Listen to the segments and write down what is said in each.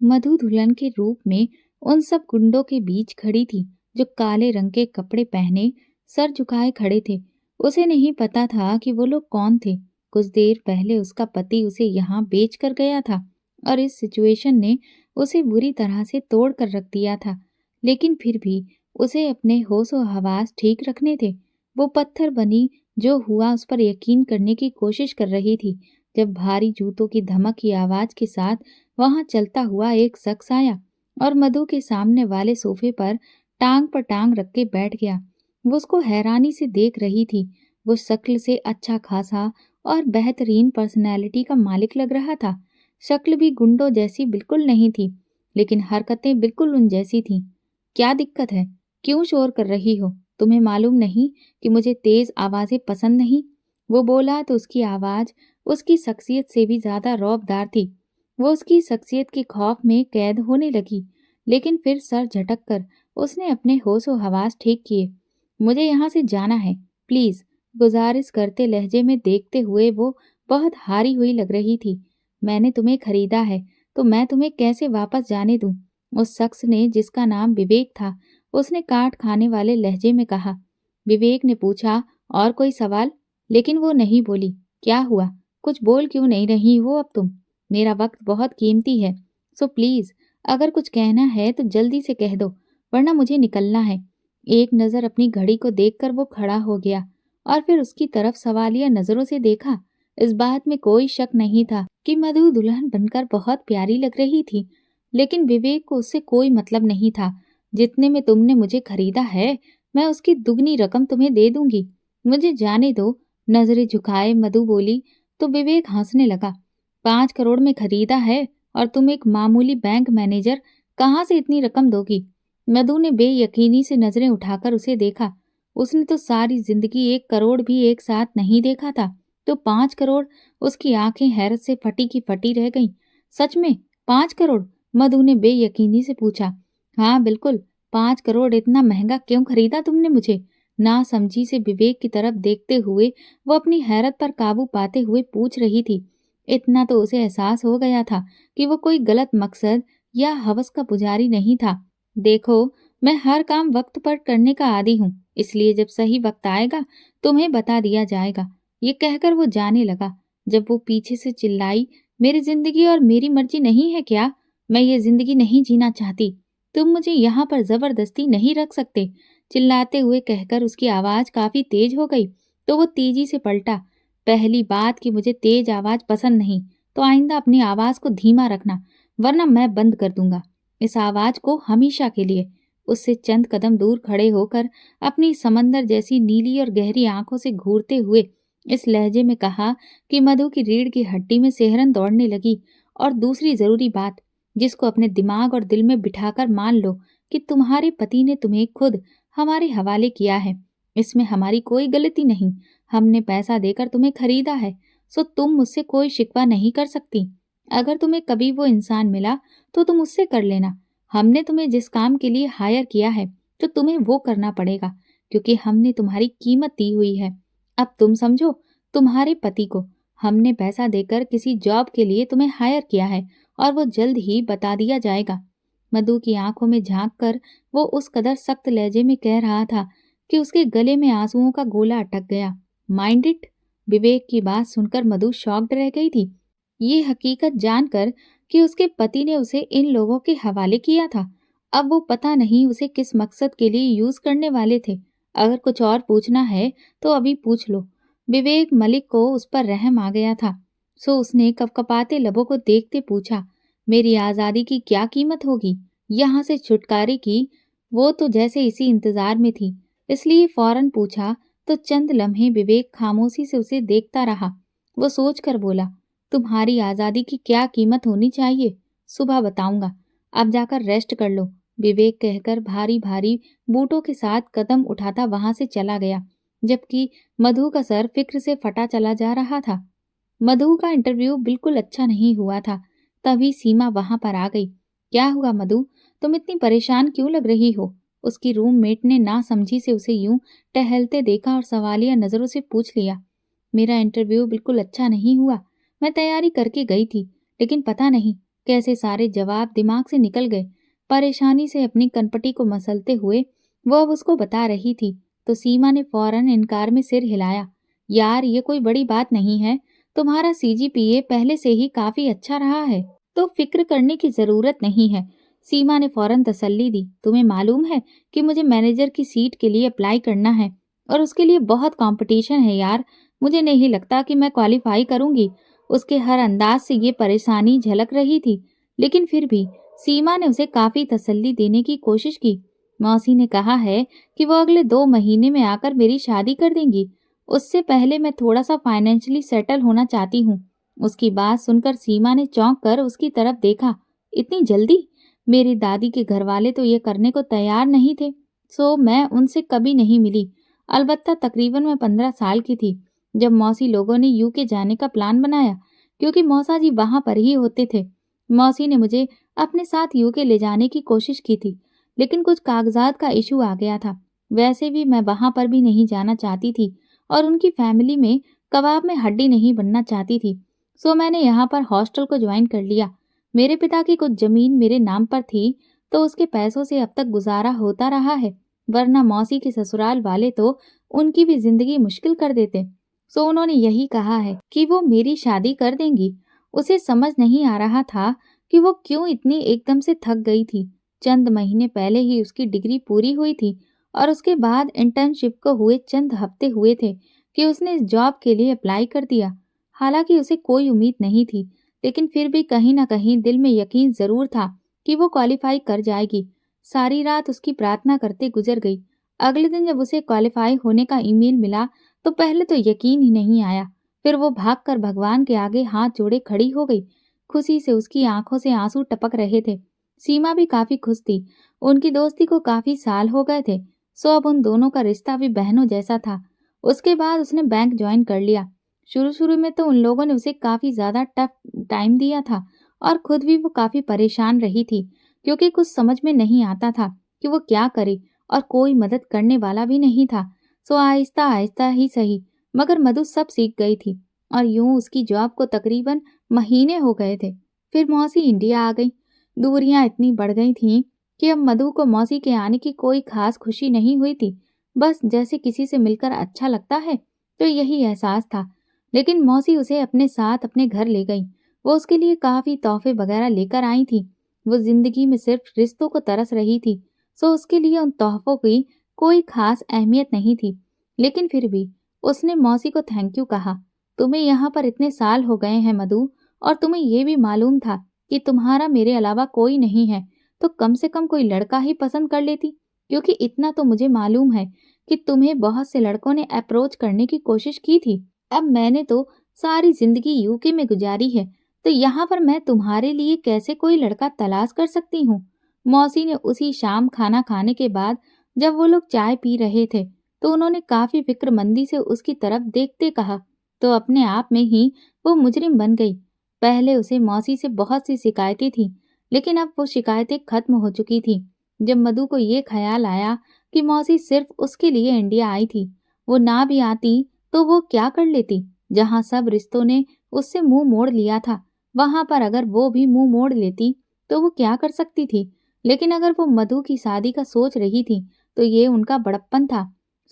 मधु दुल्हन के रूप में उन सब गुंडों के बीच खड़ी थी जो काले रंग के कपड़े पहने सर झुकाए खड़े थे। उसे नहीं पता था कि वो लोग कौन थे। कुछ देर पहले उसका पति उसे यहाँ बेच कर गया था और इस सिचुएशन ने उसे बुरी तरह से तोड़ कर रख दिया था। लेकिन फिर भी उसे अपने होशो हवास ठीक रखने थे। वो पत्थर बनी जो हुआ उस पर यकीन करने की कोशिश कर रही थी जब भारी जूतों की धमक की आवाज के साथ वहां चलता हुआ एक शख्स आया और मधु के सामने वाले सोफे पर टांग पर टांग रख के बैठ गया। वो उसको हैरानी से देख रही थी। वो शक्ल से अच्छा खासा और बेहतरीन पर्सनैलिटी का मालिक लग रहा था। शक्ल भी गुंडों जैसी बिल्कुल नहीं थी, लेकिन हरकतें बिल्कुल उन जैसी थीं। क्या दिक्कत है? क्यों शोर कर रही हो? तुम्हें मालूम नहीं कि मुझे तेज आवाजें पसंद नहीं? वो बोला तो उसकी आवाज उसकी शख्सियत से भी ज्यादा रौबदार थी। वो उसकी शख्सियत के खौफ में कैद होने लगी, लेकिन फिर सर झटक कर उसने अपने होशो हवास ठीक किए। मुझे यहाँ से जाना है, प्लीज, गुजारिश करते लहजे में देखते हुए वो बहुत हारी हुई लग रही थी। मैंने तुम्हें खरीदा है, तो मैं तुम्हें कैसे वापस जाने दूं? उस शख्स ने, जिसका नाम विवेक था, उसने काट खाने वाले लहजे में कहा। विवेक ने पूछा, और कोई सवाल? लेकिन वो नहीं बोली। क्या हुआ? कुछ बोल क्यों नहीं रही हो अब तुम? मेरा वक्त बहुत कीमती है, सो प्लीज अगर कुछ कहना है तो जल्दी से कह दो, वरना मुझे निकलना है। एक नजर अपनी घड़ी को देखकर वो खड़ा हो गया और फिर उसकी तरफ सवालिया नजरों से देखा। इस बात में कोई शक नहीं था कि मधु दुल्हन बनकर बहुत प्यारी लग रही थी, लेकिन विवेक को उससे कोई मतलब नहीं था। जितने में तुमने मुझे खरीदा है, मैं उसकी दुगनी रकम तुम्हें दे दूंगी। मुझे जाने दो। नजरें झुकाए मधु बोली तो विवेक हंसने लगा। 5 करोड़ में खरीदा है और तुम एक मामूली बैंक मैनेजर, कहाँ से इतनी रकम दोगी? मधु ने बेयकीनी से नजरें उठाकर उसे देखा। उसने तो सारी जिंदगी 1 करोड़ भी एक साथ नहीं देखा था, तो 5 करोड़? उसकी आंखें हैरत से फटी की फटी रह गईं। सच में 5 करोड़? मधु ने बेयकीनी से पूछा। हाँ बिल्कुल, 5 करोड़। इतना महंगा क्यों खरीदा तुमने मुझे? ना समझी से विवेक की तरफ देखते हुए वो अपनी हैरत पर काबू पाते हुए पूछ रही थी। इतना तो उसे एहसास हो गया था कि वो कोई गलत मकसद या हवस का पुजारी नहीं था। देखो, मैं हर काम वक्त पर करने का आदी हूँ, इसलिए जब सही वक्त आएगा तुम्हें बता दिया जाएगा। ये कहकर वो जाने लगा। जब वो पीछे से चिल्लाई, मेरी जिंदगी और मेरी मर्जी नहीं है क्या? मैं ये जिंदगी नहीं जीना चाहती। तुम मुझे यहाँ पर जबरदस्ती नहीं रख सकते। चिल्लाते हुए कहकर उसकी आवाज काफी तेज हो गई, तो वो तेजी से पलटा। पहली बात कि मुझे तेज आवाज पसंद नहीं, तो आइंदा अपनी आवाज को धीमा रखना, वरना मैं बंद कर दूंगा इस आवाज को हमेशा के लिए। उससे चंद कदम दूर खड़े होकर अपनी समंदर जैसी नीली और गहरी आंखों से घूरते हुए इस लहजे में कहा कि मधु की रीढ़ की हड्डी में सिहरन दौड़ने लगी। और दूसरी जरूरी बात, जिसको अपने दिमाग और दिल में बिठाकर मान लो, कि तुम्हारे पति ने तुम्हें खुद हमारे हवाले किया है। इसमें हमारी कोई गलती नहीं। हमने पैसा देकर तुम्हें खरीदा है, सो तुम मुझसे कोई शिकवा नहीं कर सकती। अगर तुम्हें कभी वो इंसान मिला तो तुम उससे कर लेना। हमने तुम्हें जिस काम के लिए हायर किया है, तो तुम्हें वो करना पड़ेगा, क्योंकि हमने तुम्हारी कीमत दी हुई है। अब तुम समझो, तुम्हारे पति को हमने पैसा देकर किसी जॉब के लिए तुम्हें हायर किया है और वो जल्द ही बता दिया जाएगा। मधु की आंखों में झांक कर वो उस कदर सख्त लहजे में कह रहा था कि उसके गले में आंसुओं का गोला अटक गया। Mind it? विवेक की बात सुनकर मधु शॉक्ड रह गई थी। ये हकीकत जानकर कि उसके पति ने उसे इन लोगों के हवाले किया था। अब वो पता नहीं उसे किस मकसद के लिए यूज करने वाले थे। अगर कुछ और पूछना है तो अभी पूछ लो। विवेक मलिक को उस पर रहम आ गया था, सो उसने कपकपाते लबों को देखते पूछा, मेरी आजादी की क्या कीमत होगी? यहाँ से छुटकारे की? वो तो जैसे इसी इंतजार में थी, इसलिए फौरन पूछा। तो चंद लम्हे विवेक खामोशी से उसे देखता रहा। वो सोच कर बोला, तुम्हारी आजादी की क्या कीमत होनी चाहिए, सुबह बताऊंगा। अब जाकर रेस्ट कर लो। विवेक कहकर भारी भारी बूटों के साथ कदम उठाता वहां से चला गया, जबकि मधु का सर फिक्र से फटा चला जा रहा था। मधु का इंटरव्यू बिल्कुल अच्छा नहीं हुआ था। तभी सीमा वहां पर आ गई। क्या हुआ मधु, तुम इतनी परेशान क्यों लग रही हो? उसकी रूममेट ने ना समझी से उसे यूं टहलते देखा और सवालिया नजरों से पूछ लिया। मेरा इंटरव्यू बिल्कुल अच्छा नहीं हुआ। मैं तैयारी करके गई थी, लेकिन पता नहीं कैसे सारे जवाब दिमाग से निकल गए। परेशानी से अपनी कनपटी को मसलते हुए वो अब उसको बता रही थी, तो सीमा ने फौरन इनकार में सिर हिलाया। यार, ये कोई बड़ी बात नहीं है। तुम्हारा सीजीपीए पहले से ही काफी अच्छा रहा है, तो फिक्र करने की जरूरत नहीं है। सीमा ने फौरन तसल्ली दी। तुम्हें मालूम है कि मुझे मैनेजर की सीट के लिए अप्लाई करना है और उसके लिए बहुत कंपटीशन है यार। मुझे नहीं लगता कि मैं क्वालिफाई करूंगी। उसके हर अंदाज से ये परेशानी झलक रही थी, लेकिन फिर भी सीमा ने उसे काफी तसल्ली देने की कोशिश की। मौसी ने कहा है कि वो अगले 2 महीने में आकर मेरी शादी कर देंगी। उससे पहले मैं थोड़ा सा फाइनेंशियली सेटल होना चाहती हूँ। उसकी बात सुनकर सीमा ने चौंक कर उसकी तरफ देखा। इतनी जल्दी? मेरी दादी के घरवाले तो ये करने को तैयार नहीं थे, सो मैं उनसे कभी नहीं मिली। अलबत्ता तकरीबन मैं 15 साल की थी जब मौसी लोगों ने यूके जाने का प्लान बनाया, क्योंकि मौसा जी वहां पर ही होते थे। मौसी ने मुझे अपने साथ यूके ले जाने की कोशिश की थी, लेकिन कुछ कागजात का इशू आ गया था। वैसे भी मैं वहां पर भी नहीं जाना चाहती थी और उनकी फैमिली में कबाब में हड्डी नहीं बनना चाहती थी। सो मैंने यहाँ पर हॉस्टल को ज्वाइन कर लिया। मेरे पिता की कुछ जमीन मेरे नाम पर थी, तो उसके पैसों से अब तक गुजारा होता रहा है, वरना मौसी के ससुराल वाले तो उनकी भी जिंदगी मुश्किल कर देते। सो उन्होंने यही कहा है कि वो मेरी शादी कर देंगी। उसे समझ नहीं आ रहा था कि वो क्यों इतनी एकदम से थक गई थी। चंद महीने पहले ही उसकी डिग्री पूरी हुई थी और उसके बाद इंटर्नशिप को हुए चंद हफ्ते हुए थे कि उसने इस जॉब के लिए अप्लाई कर दिया। हालांकि उसे कोई उम्मीद नहीं थी, लेकिन फिर भी कहीं ना कहीं दिल में यकीन जरूर था कि वो क्वालिफाई कर जाएगी। सारी रात उसकी प्रार्थना करते गुजर गई। अगले दिन जब उसे क्वालिफाई होने का ईमेल मिला तो पहले तो यकीन ही नहीं आया। फिर वो भागकर भगवान के आगे हाथ जोड़े खड़ी हो गई। खुशी से उसकी आंखों से आंसू टपक रहे थे। सीमा भी काफी खुश थी। उनकी दोस्ती को काफी साल हो गए थे, सो अब उन दोनों का रिश्ता भी बहनों जैसा था। उसके बाद उसने बैंक ज्वाइन कर लिया। शुरू शुरू में तो उन लोगों ने उसे काफी ज्यादा टफ टाइम दिया था और खुद भी वो काफी परेशान रही थी, क्योंकि कुछ समझ में नहीं आता था कि वो क्या करे और कोई मदद करने वाला भी नहीं था। सो आहिस्ता आहिस्ता ही सही, मगर मधु सब सीख गई थी और यूं उसकी जॉब को तकरीबन महीने हो गए थे। फिर मौसी इंडिया आ गई। दूरियां इतनी बढ़ गई थीं कि अब मधु को मौसी के आने की कोई खास खुशी नहीं हुई थी। बस जैसे किसी से मिलकर अच्छा लगता है, तो यही एहसास था। लेकिन मौसी उसे अपने साथ अपने घर ले गई। वो उसके लिए काफी तोहफे वगैरह लेकर आई थी। वो जिंदगी में सिर्फ रिश्तों को तरस रही थी, सो उसके लिए उन तोहफों की कोई खास अहमियत नहीं थी। लेकिन फिर भी उसने मौसी को थैंक यू कहा। तुम्हें यहाँ पर इतने साल हो गए हैं मधु, और तुम्हें ये भी मालूम था कि तुम्हारा मेरे अलावा कोई नहीं है, तो कम से कम कोई लड़का ही पसंद कर लेती, क्योंकि इतना तो मुझे मालूम है कि तुम्हें बहुत से लड़कों ने अप्रोच करने की कोशिश की थी। अब मैंने तो सारी जिंदगी यूके में गुजारी है, तो यहाँ पर मैं तुम्हारे लिए कैसे कोई लड़का तलाश कर सकती हूँ। मौसी ने उसी शाम खाना खाने के बाद जब वो लोग चाय पी रहे थे, तो उन्होंने काफी फिक्रमंदी से उसकी तरफ देखते कहा, तो अपने आप में ही वो मुजरिम बन गई। पहले उसे मौसी से बहुत सी शिकायतें थीं, लेकिन अब वो शिकायतें खत्म हो चुकी थीं। जब मधु को ये ख्याल आया कि मौसी सिर्फ उसके लिए इंडिया आई थी, वो ना भी आती तो वो क्या कर लेती। जहां सब रिश्तों ने उससे मुंह मोड़ लिया था, वहां पर अगर वो भी मुंह मोड़ लेती तो वो क्या कर सकती थी। लेकिन अगर वो मधु की शादी का सोच रही थी, तो ये उनका बड़प्पन था।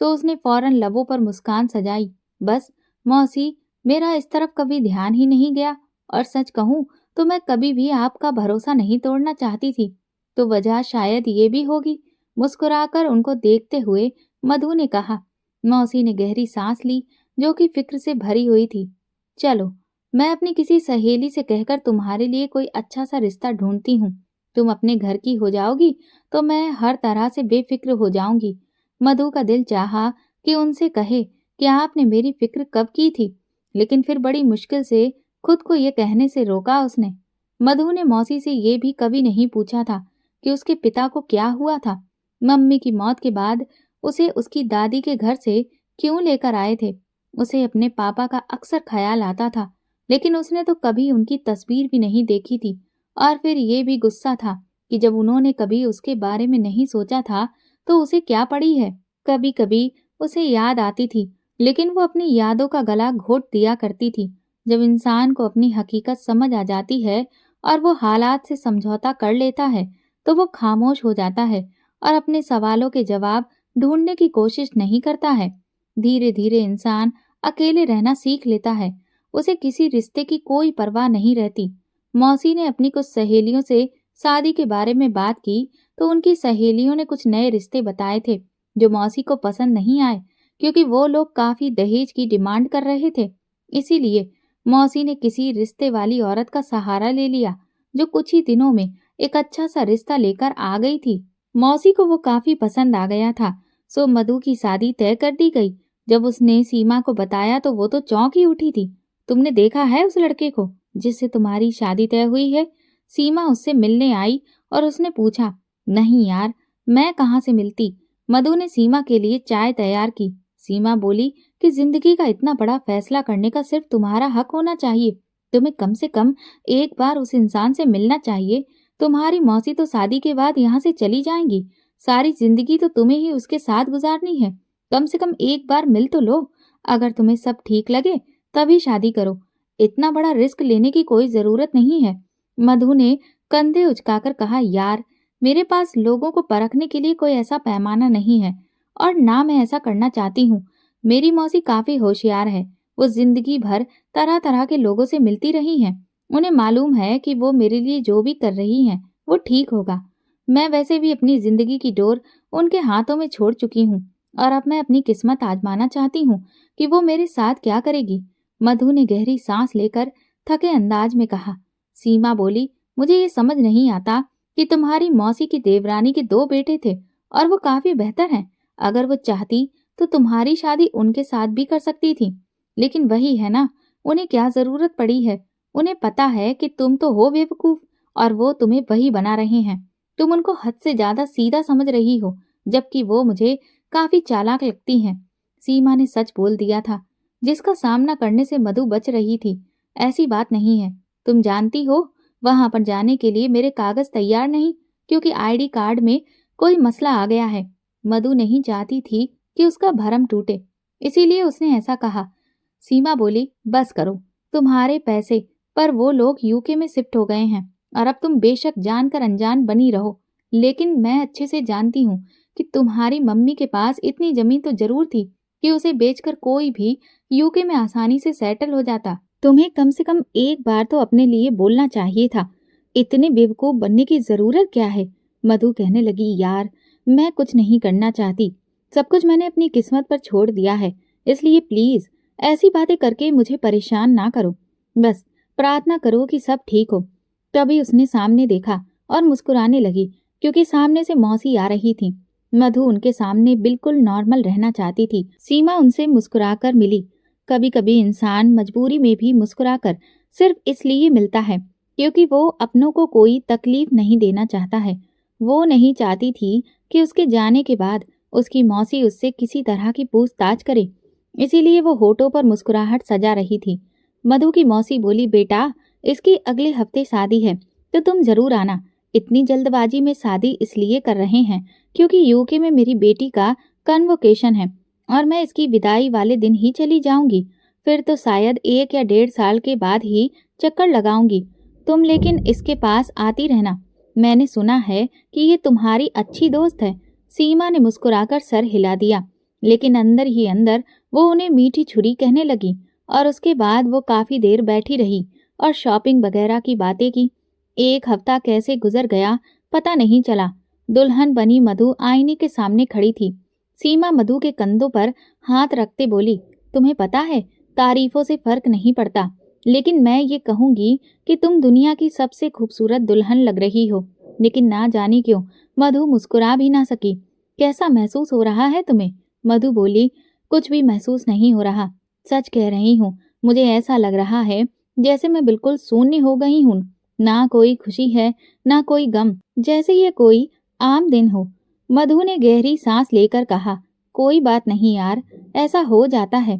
सो उसने फौरन लबों पर मुस्कान सजाई। बस मौसी, मेरा इस तरफ कभी ध्यान ही नहीं गया, और सच कहूं तो मैं कभी भी आपका भरोसा नहीं तोड़ना चाहती थी, तो वजह शायद ये भी होगी। मुस्कुराकर उनको देखते हुए मधु ने कहा। मौसी ने गहरी सांस ली, जो कि फिक्र से भरी हुई थी। चलो, मैं अपनी किसी सहेली से कहकर तुम्हारे लिए कोई अच्छा सा रिश्ता ढूंढती हूँ। तुम अपने घर की हो जाओगी तो मैं हर तरह से बेफिक्र हो जाऊंगी। मधु का दिल चाहा कि उनसे कहे कि आपने मेरी फिक्र कब की थी, लेकिन फिर बड़ी मुश्किल से खुद को ये कहने से रोका उसने। मधु ने मौसी से ये भी कभी नहीं पूछा था कि उसके पिता को क्या हुआ था। मम्मी की मौत के बाद उसे उसकी दादी के घर से क्यों लेकर आए थे। उसे अपने पापा का अक्सर ख्याल आता था, लेकिन उसने तो कभी उनकी तस्वीर भी नहीं देखी थी। और फिर ये भी गुस्सा था कि जब उन्होंने कभी उसके बारे में नहीं सोचा था, तो उसे क्या पड़ी है। कभी कभी उसे याद आती थी, लेकिन वो अपनी यादों का गला घोट दिया करती थी। जब इंसान को अपनी हकीकत समझ आ जाती है और वो हालात से समझौता कर लेता है तो वो खामोश हो जाता है और अपने सवालों के जवाब ढूंढने की कोशिश नहीं करता है। धीरे धीरे इंसान अकेले रहना सीख लेता है। उसे किसी रिश्ते की कोई परवाह नहीं रहती। मौसी ने अपनी कुछ सहेलियों से शादी के बारे में बात की तो उनकी सहेलियों ने कुछ नए रिश्ते बताए थे जो मौसी को पसंद नहीं आए, क्योंकि वो लोग काफी दहेज की डिमांड कर रहे थे। इसीलिए मौसी ने किसी रिश्ते वाली औरत का सहारा ले लिया जो कुछ ही दिनों में एक अच्छा सा रिश्ता लेकर आ गई थी। मौसी को वो काफी पसंद आ गया था, सो मधु की शादी तय कर दी गई। जब उसने सीमा को बताया तो वो तो चौंक ही उठी थी। तुमने देखा है उस लड़के को जिससे तुम्हारी शादी तय हुई है? सीमा उससे मिलने आई और उसने पूछा। नहीं यार, मैं कहाँ से मिलती। मधु ने सीमा के लिए चाय तैयार की। सीमा बोली कि जिंदगी का इतना बड़ा फैसला करने का सिर्फ तुम्हारा हक होना चाहिए। तुम्हें कम से कम एक बार उस इंसान से मिलना चाहिए। तुम्हारी मौसी तो शादी के बाद यहाँ से चली जाएंगी। सारी जिंदगी तो तुम्हें ही उसके साथ गुजारनी है। कम से कम एक बार मिल तो लो। अगर तुम्हें सब ठीक लगे तभी शादी करो। इतना बड़ा रिस्क लेने की कोई जरूरत नहीं है। मधु ने कंधे उचकाकर कहा, यार मेरे पास लोगों को परखने के लिए कोई ऐसा पैमाना नहीं है और ना मैं ऐसा करना चाहती हूँ। मेरी मौसी काफी होशियार है। वो जिंदगी भर तरह तरह के लोगों से मिलती रही हैं। उन्हें मालूम है कि वो मेरे लिए जो भी कर रही हैं वो ठीक होगा। मैं वैसे भी अपनी जिंदगी की डोर उनके हाथों में छोड़ चुकी हूँ और अब मैं अपनी किस्मत आजमाना चाहती हूँ कि वो मेरे साथ क्या करेगी। मधु ने गहरी सांस लेकर थके अंदाज में कहा। सीमा बोली, मुझे ये समझ नहीं आता कि तुम्हारी मौसी की देवरानी के दो बेटे थे और वो काफी बेहतर हैं। अगर वो चाहती तो तुम्हारी शादी उनके साथ भी कर सकती थी। लेकिन वही है ना, उन्हें क्या जरूरत पड़ी है। उन्हें पता है कि तुम तो हो बेवकूफ और वो तुम्हें वही बना रहे हैं। तुम उनको हद से ज्यादा सीधा समझ रही हो, जबकि वो मुझे काफी चालाक लगती हैं। सीमा ने सच बोल दिया था, जिसका सामना करने से मधु बच रही थी। ऐसी बात नहीं है। तुम जानती हो, वहां पर जाने के लिए मेरे कागज तैयार नहीं, क्योंकि आईडी कार्ड में कोई मसला आ गया है। मधु नहीं चाहती थी कि उसका भरम टूटे, इसीलिए उसने ऐसा कहा। सीमा बोली, बस करो, तुम्हारे पैसे पर वो लोग यूके में शिफ्ट हो गए हैं और अब तुम बेशक जानकर अनजान बनी रहो, लेकिन मैं अच्छे से जानती हूँ कि तुम्हारी मम्मी के पास इतनी जमीन तो जरूर थी कि उसे बेचकर कोई भी यूके में आसानी से सेटल हो जाता। तुम्हें कम से कम एक बार तो अपने लिए बोलना चाहिए था। इतने बेवकूफ बनने की जरूरत क्या है? मधु कहने लगी, यार मैं कुछ नहीं करना चाहती। सब कुछ मैंने अपनी किस्मत पर छोड़ दिया है, इसलिए प्लीज ऐसी बातें करके मुझे परेशान ना करो। बस प्रार्थना करो कि सब ठीक हो। तभी उसने सामने देखा और मुस्कुराने लगी, क्योंकि सामने से मौसी आ रही थी। मधु उनके सामने बिल्कुल नॉर्मल रहना चाहती थी। सीमा उनसे मुस्कुराकर मिली। कभी कभी इंसान मजबूरी में भी मुस्कुराकर सिर्फ इसलिए मिलता है क्योंकि वो अपनों को कोई तकलीफ नहीं देना चाहता है। वो नहीं चाहती थी कि उसके जाने के बाद उसकी मौसी उससे किसी तरह की पूछताछ करे, इसीलिए वो होठों पर मुस्कुराहट सजा रही थी। मधु की मौसी बोली, बेटा इसकी अगले हफ्ते शादी है तो तुम जरूर आना। इतनी जल्दबाजी में शादी इसलिए कर रहे हैं क्योंकि यूके में मेरी बेटी का कन्वोकेशन है और मैं इसकी विदाई वाले दिन ही चली जाऊंगी। फिर तो शायद 1 या 1.5 साल के बाद ही चक्कर लगाऊंगी। तुम लेकिन इसके पास आती रहना। मैंने सुना है कि ये तुम्हारी अच्छी दोस्त है। सीमा ने मुस्कुराकर सर हिला दिया, लेकिन अंदर ही अंदर वो उन्हें मीठी छुरी कहने लगी। और उसके बाद वो काफी देर बैठी रही और शॉपिंग वगैरह की बातें की। 1 हफ्ता कैसे गुजर गया पता नहीं चला। दुल्हन बनी मधु आईने के सामने खड़ी थी। सीमा मधु के कंधों पर हाथ रखते बोली, तुम्हें पता है तारीफों से फर्क नहीं पड़ता, लेकिन मैं ये कहूंगी कि तुम दुनिया की सबसे खूबसूरत दुल्हन लग रही हो। लेकिन ना जाने क्यों मधु मुस्कुरा भी ना सकी। कैसा महसूस हो रहा है तुम्हें? मधु बोली, कुछ भी महसूस नहीं हो रहा, सच कह रही हूँ। मुझे ऐसा लग रहा है जैसे मैं बिल्कुल शून्य हो गई हूँ। ना कोई खुशी है ना कोई गम, जैसे ये कोई आम दिन हो। मधु ने गहरी सांस लेकर कहा, कोई बात नहीं यार, ऐसा हो जाता है।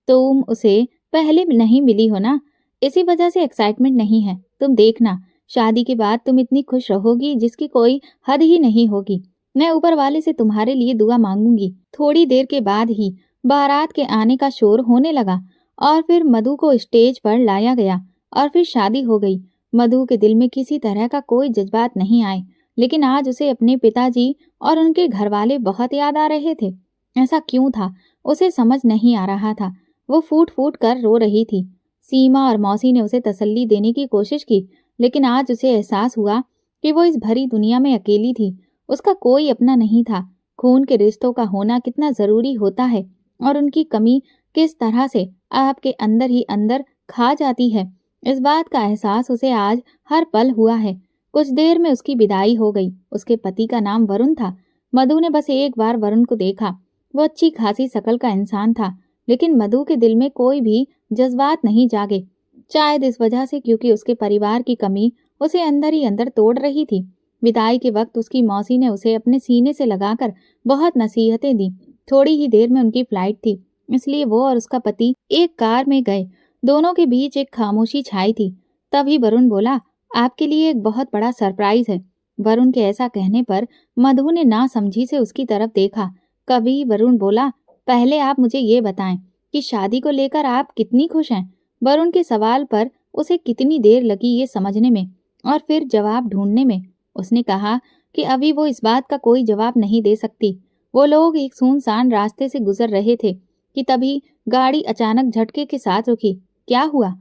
तुम उसे पहले नहीं मिली हो ना, इसी वजह से एक्साइटमेंट नहीं है। तुम देखना, शादी के बाद तुम इतनी खुश रहोगी जिसकी कोई हद ही नहीं होगी। मैं ऊपर वाले से तुम्हारे लिए दुआ मांगूंगी। थोड़ी देर के बाद ही बारात के आने का शोर होने लगा और फिर मधु को स्टेज पर लाया गया और फिर शादी हो गई। मधु के दिल में किसी तरह का कोई जज्बात नहीं आए, लेकिन आज उसे अपने पिताजी और उनके घरवाले बहुत याद आ रहे थे। ऐसा क्यों था, उसे समझ नहीं आ रहा था। वो फूट फूट कर रो रही थी। सीमा और मौसी ने उसे तसल्ली देने की कोशिश की, लेकिन आज उसे एहसास हुआ कि वो इस भरी दुनिया में अकेली थी। उसका कोई अपना नहीं था। खून के रिश्तों का होना कितना जरूरी होता है और उनकी कमी किस तरह से आपके अंदर ही अंदर खा जाती है, इस बात का एहसास उसे आज हर पल हुआ है। कुछ देर में उसकी विदाई हो गई। उसके पति का नाम वरुण था। मधु ने बस एक बार वरुण को देखा। वो अच्छी खासी शकल का इंसान था, लेकिन मधु के दिल में कोई भी जज्बात नहीं जागे। शायद इस वजह से क्योंकि उसके परिवार की कमी उसे अंदर ही अंदर तोड़ रही थी। विदाई के वक्त उसकी मौसी ने उसे अपने सीने से लगाकर बहुत नसीहतें दी। थोड़ी ही देर में उनकी फ्लाइट थी, इसलिए वो और उसका पति एक कार में गए। दोनों के बीच एक खामोशी छाई थी। तभी वरुण बोला, आपके लिए एक बहुत बड़ा सरप्राइज है। वरुण के ऐसा कहने पर मधु ने नासमझी से उसकी तरफ देखा। कभी वरुण बोला, पहले आप मुझे ये बताएं कि शादी को लेकर आप कितनी खुश हैं। वरुण के सवाल पर उसे कितनी देर लगी ये समझने में और फिर जवाब ढूंढने में। उसने कहा कि अभी वो इस बात का कोई जवाब नहीं दे सकती। वो लोग एक सुनसान रास्ते से गुजर रहे थे कि तभी गाड़ी अचानक झटके के साथ रुकी। क्या हुआ?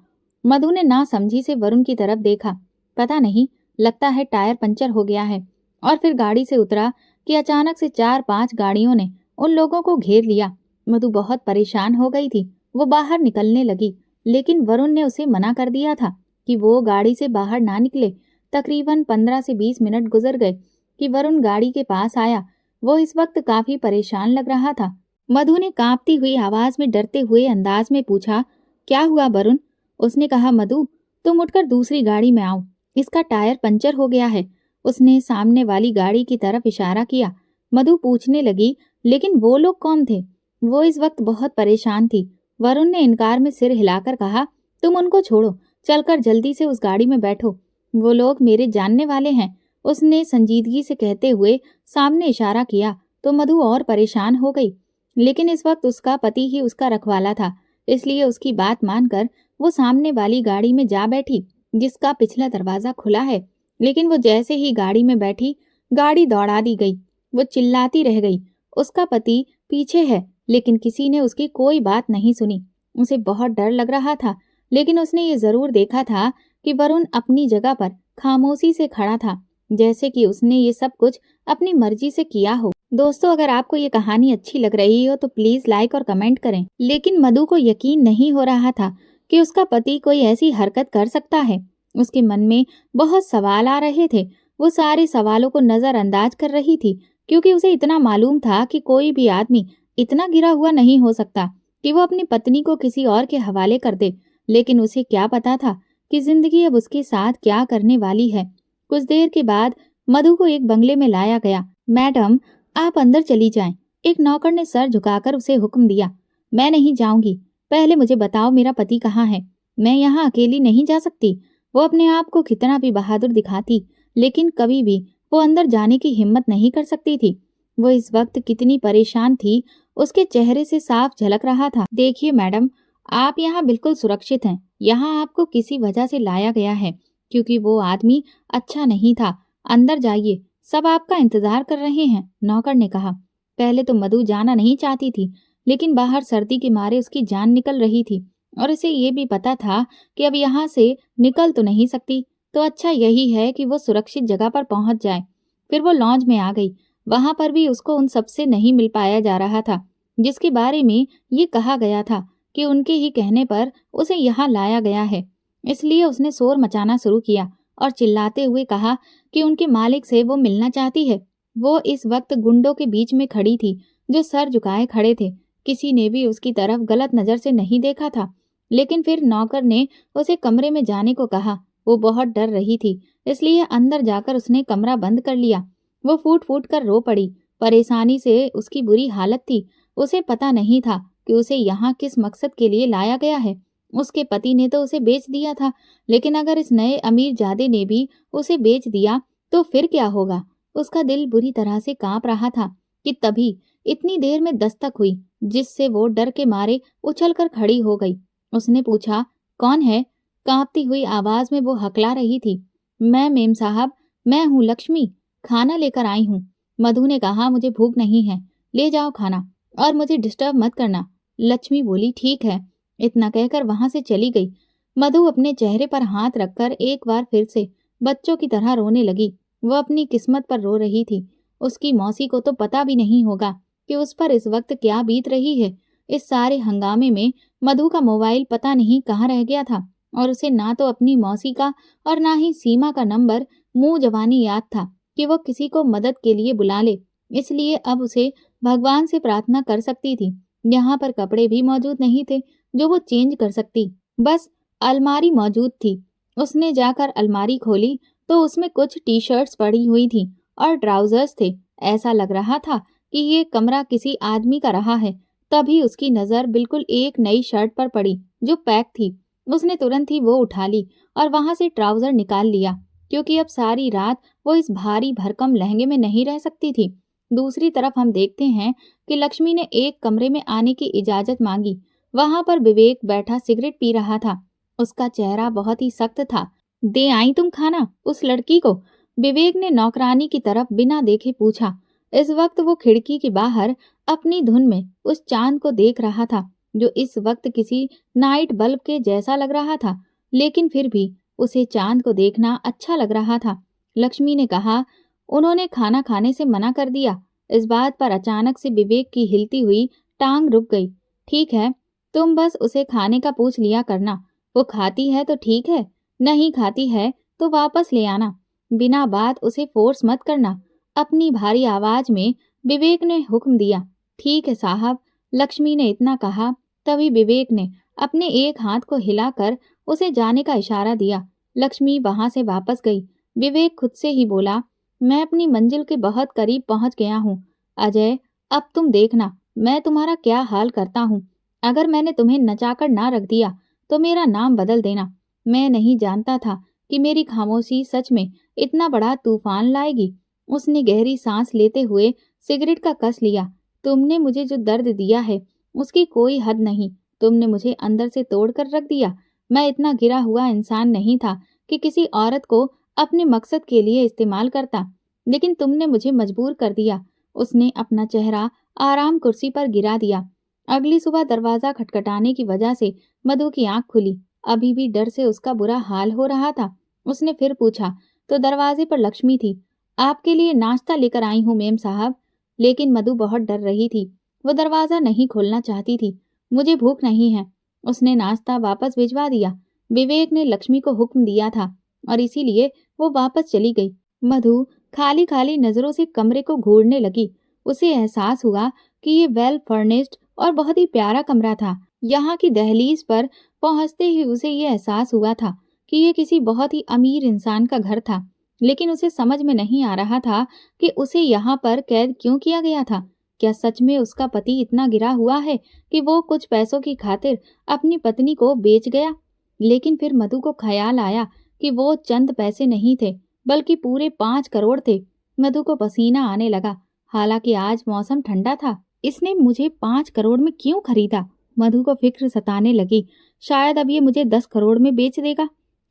मधु ने नासमझी से वरुण की तरफ देखा। पता नहीं, लगता है टायर पंचर हो गया है। और फिर गाड़ी से उतरा कि अचानक से 4-5 गाड़ियों ने उन लोगों को घेर लिया। मधु बहुत परेशान हो गई थी। वो बाहर निकलने लगी, लेकिन वरुण ने उसे मना कर दिया था कि वो गाड़ी से बाहर ना निकले। तकरीबन 15 से 20 मिनट गुजर गए कि वरुण गाड़ी के पास आया। वो इस वक्त काफी परेशान लग रहा था। मधु ने कांपती हुई आवाज में डरते हुए अंदाज में पूछा, क्या हुआ वरुण? उसने कहा, मधु तुम उठकर दूसरी गाड़ी में आओ, इसका टायर पंचर हो गया है। उसने सामने वाली गाड़ी की तरफ इशारा किया। मधु पूछने लगी, लेकिन वो लोग कौन थे? वो इस वक्त बहुत परेशान थी। वरुण ने इनकार में सिर हिलाकर कहा, तुम उनको छोड़ो, चलकर जल्दी से उस गाड़ी में बैठो। वो लोग मेरे जानने वाले हैं। उसने संजीदगी से कहते हुए सामने इशारा किया तो मधु और परेशान हो गई। लेकिन इस वक्त उसका पति ही उसका रखवाला था, इसलिए उसकी बात मानकर वो सामने वाली गाड़ी में जा बैठी, जिसका पिछला दरवाजा खुला है। लेकिन वो जैसे ही गाड़ी में बैठी, गाड़ी दौड़ा दी गई। वो चिल्लाती रह गई, उसका पति पीछे है, लेकिन किसी ने उसकी कोई बात नहीं सुनी। उसे बहुत डर लग रहा था, लेकिन उसने ये जरूर देखा था कि वरुण अपनी जगह पर खामोशी से खड़ा था, जैसे कि उसने ये सब कुछ अपनी मर्जी से किया हो। दोस्तों, अगर आपको ये कहानी अच्छी लग रही हो तो प्लीज लाइक और कमेंट करें। लेकिन मधु को यकीन नहीं हो रहा था कि उसका पति कोई ऐसी हरकत कर सकता है। उसके मन में बहुत सवाल आ रहे थे। वो सारे सवालों को नजरअंदाज कर रही थी, क्योंकि उसे इतना मालूम था कि कोई भी आदमी इतना गिरा हुआ नहीं हो सकता कि वो अपनी पत्नी को किसी और के हवाले कर दे। लेकिन उसे क्या पता था कि जिंदगी अब उसके साथ क्या करने वाली है। कुछ देर के बाद मधु को एक बंगले में लाया गया। मैडम, आप अंदर चली जाएं। एक नौकर ने सर झुकाकर उसे हुक्म दिया। मैं नहीं जाऊंगी, पहले मुझे बताओ मेरा पति कहाँ है। मैं यहाँ अकेली नहीं जा सकती। वो अपने आप को कितना भी बहादुर दिखाती, लेकिन कभी भी वो अंदर जाने की हिम्मत नहीं कर सकती थी। वो इस वक्त कितनी परेशान थी, उसके चेहरे से साफ झलक रहा था। देखिए मैडम, आप यहाँ बिल्कुल सुरक्षित हैं। यहाँ आपको किसी वजह से लाया गया है, क्योंकि वो आदमी अच्छा नहीं था। अंदर जाइए, सब आपका इंतजार कर रहे हैं, नौकर ने कहा। पहले तो मधु जाना नहीं चाहती थी, लेकिन बाहर सर्दी के मारे उसकी जान निकल रही थी और इसे ये भी पता था कि अब यहाँ से निकल तो नहीं सकती, तो अच्छा यही है कि वो सुरक्षित जगह पर पहुंच जाए। फिर वो लॉन्ज में आ गई। वहां पर भी उसको उन सबसे नहीं मिल पाया जा रहा था, जिसके बारे में ये कहा गया था कि उनके ही कहने पर उसे यहाँ लाया गया है। इसलिए उसने शोर मचाना शुरू किया और चिल्लाते हुए कहा कि उनके मालिक से वो मिलना चाहती है। वो इस वक्त गुंडों के बीच में खड़ी थी, जो सर झुकाए खड़े थे। किसी ने भी उसकी तरफ गलत नजर से नहीं देखा था। लेकिन फिर नौकर ने उसे कमरे में जाने को कहा। वो बहुत डर रही थी, इसलिए अंदर जाकर उसने कमरा बंद कर लिया। वो फूट फूट कर रो पड़ी। परेशानी से उसकी बुरी हालत थी। उसे पता नहीं था कि उसे यहाँ किस मकसद के लिए लाया गया है। उसके पति ने तो उसे बेच दिया था, लेकिन अगर इस नए अमीरजादे ने भी उसे बेच दिया तो फिर क्या होगा। उसका दिल बुरी तरह से कांप रहा था कि तभी इतनी देर में दस्तक हुई, जिससे वो डर के मारे उछलकर खड़ी हो गई। उसने पूछा, कौन है? कांपती हुई आवाज में वो हकला रही थी। मैं मेम साहब, मैं हूँ लक्ष्मी, खाना लेकर आई हूँ। मधु ने कहा, मुझे भूख नहीं है, ले जाओ खाना और मुझे डिस्टर्ब मत करना। लक्ष्मी बोली, ठीक है। इतना कहकर वहां से चली गई। मधु अपने चेहरे पर हाथ रखकर एक बार फिर से बच्चों की तरह रोने लगी। वो अपनी किस्मत पर रो रही थी। उसकी मौसी को तो पता भी नहीं होगा कि उस पर इस वक्त क्या बीत रही है। इस सारे हंगामे में मधु का मोबाइल पता नहीं कहाँ रह गया था और उसे ना तो अपनी मौसी का और ना ही सीमा का नंबर मुंह जबानी याद था कि वो किसी को मदद के लिए बुला ले। इसलिए अब उसे भगवान से प्रार्थना कर सकती थी। यहाँ पर कपड़े भी मौजूद नहीं थे जो वो चेंज कर सकती। बस अलमारी मौजूद थी। उसने जाकर अलमारी खोली तो उसमें कुछ टी शर्ट्स पड़ी हुई थी और ट्राउजर्स थे। ऐसा लग रहा था कि ये कमरा किसी आदमी का रहा है। तभी उसकी नजर बिल्कुल एक नई शर्ट पर पड़ी जो पैक थी। उसने तुरंत ही वो उठा ली और वहां से ट्राउजर निकाल लिया, क्योंकि अब सारी रात वो इस भारी भरकम लहंगे में नहीं रह सकती थी। दूसरी तरफ हम देखते हैं कि लक्ष्मी ने एक कमरे में आने की इजाजत मांगी। वहां पर विवेक बैठा सिगरेट पी रहा था। उसका चेहरा बहुत ही सख्त था। दे आई तुम खाना उस लड़की को? विवेक ने नौकरानी की तरफ बिना देखे पूछा। इस वक्त वो खिड़की के बाहर अपनी धुन में उस चांद को देख रहा था जो इस वक्त किसी नाइट बल्ब के जैसा लग रहा था, लेकिन फिर भी उसे चांद को देखना अच्छा लग रहा था। लक्ष्मी ने कहा, उन्होंने खाना खाने से मना कर दिया। इस बात पर अचानक से विवेक की हिलती हुई टांग रुक गई। ठीक है, तुम बस उसे खाने का पूछ लिया करना। वो खाती है तो ठीक है, नहीं खाती है तो वापस ले आना। बिना बात उसे फोर्स मत करना। अपनी भारी आवाज में विवेक ने हुक्म दिया। ठीक है साहब। लक्ष्मी ने इतना कहा तभी विवेक ने अपने एक हाथ को हिलाकर उसे जाने का इशारा दिया। लक्ष्मी वहां से वापस गई। विवेक खुद से ही बोला, मैं अपनी मंजिल के बहुत करीब पहुंच गया हूँ। अजय, अब तुम देखना मैं तुम्हारा क्या हाल करता हूँ। अगर मैंने तुम्हें नचाकर ना रख दिया तो मेरा नाम बदल देना। मैं नहीं जानता था कि मेरी खामोशी सच में इतना बड़ा तूफान लाएगी। उसने गहरी सांस लेते हुए सिगरेट का कस लिया। तुमने मुझे जो दर्द दिया है उसकी कोई हद नहीं। तुमने मुझे अंदर से तोड़ कर रख दिया। मैं इतना गिरा हुआ इंसान नहीं था कि किसी औरत को अपने मकसद के लिए इस्तेमाल करता, लेकिन तुमने मुझे मजबूर कर दिया। उसने अपना चेहरा आराम कुर्सी पर गिरा दिया। अगली सुबह दरवाजा खटखटाने की वजह से मधु की आंख खुली। अभी भी डर से उसका बुरा हाल हो रहा था। उसने फिर पूछा तो दरवाजे पर लक्ष्मी थी। आपके लिए नाश्ता लेकर आई हूँ मेम साहब। लेकिन मधु बहुत डर रही थी। वो दरवाजा नहीं खोलना चाहती थी। मुझे भूख नहीं है। उसने नाश्ता वापस भिजवा दिया। विवेक ने लक्ष्मी को हुक्म दिया था और इसीलिए वो वापस चली गई। मधु खाली खाली नजरों से कमरे को घूरने लगी। उसे एहसास हुआ कि ये वेल फर्निश्ड और बहुत ही प्यारा कमरा था। यहाँ की दहलीज पर पहुंचते ही उसे ये एहसास हुआ था कि ये किसी बहुत ही अमीर इंसान का घर था, लेकिन उसे समझ में नहीं आ रहा था कि उसे यहाँ पर कैद क्यों किया गया था। क्या सच में उसका पति इतना गिरा हुआ है कि वो कुछ पैसों की खातिर अपनी पत्नी को बेच गया? लेकिन फिर मधु को ख्याल आया कि वो चंद पैसे नहीं थे बल्कि पूरे 5 करोड़ थे। मधु को पसीना आने लगा। हालांकि आज मौसम ठंडा था। इसने मुझे 5 करोड़ में क्यों खरीदा? मधु को फिक्र सताने लगी। शायद अब ये मुझे 10 करोड़ में बेच देगा।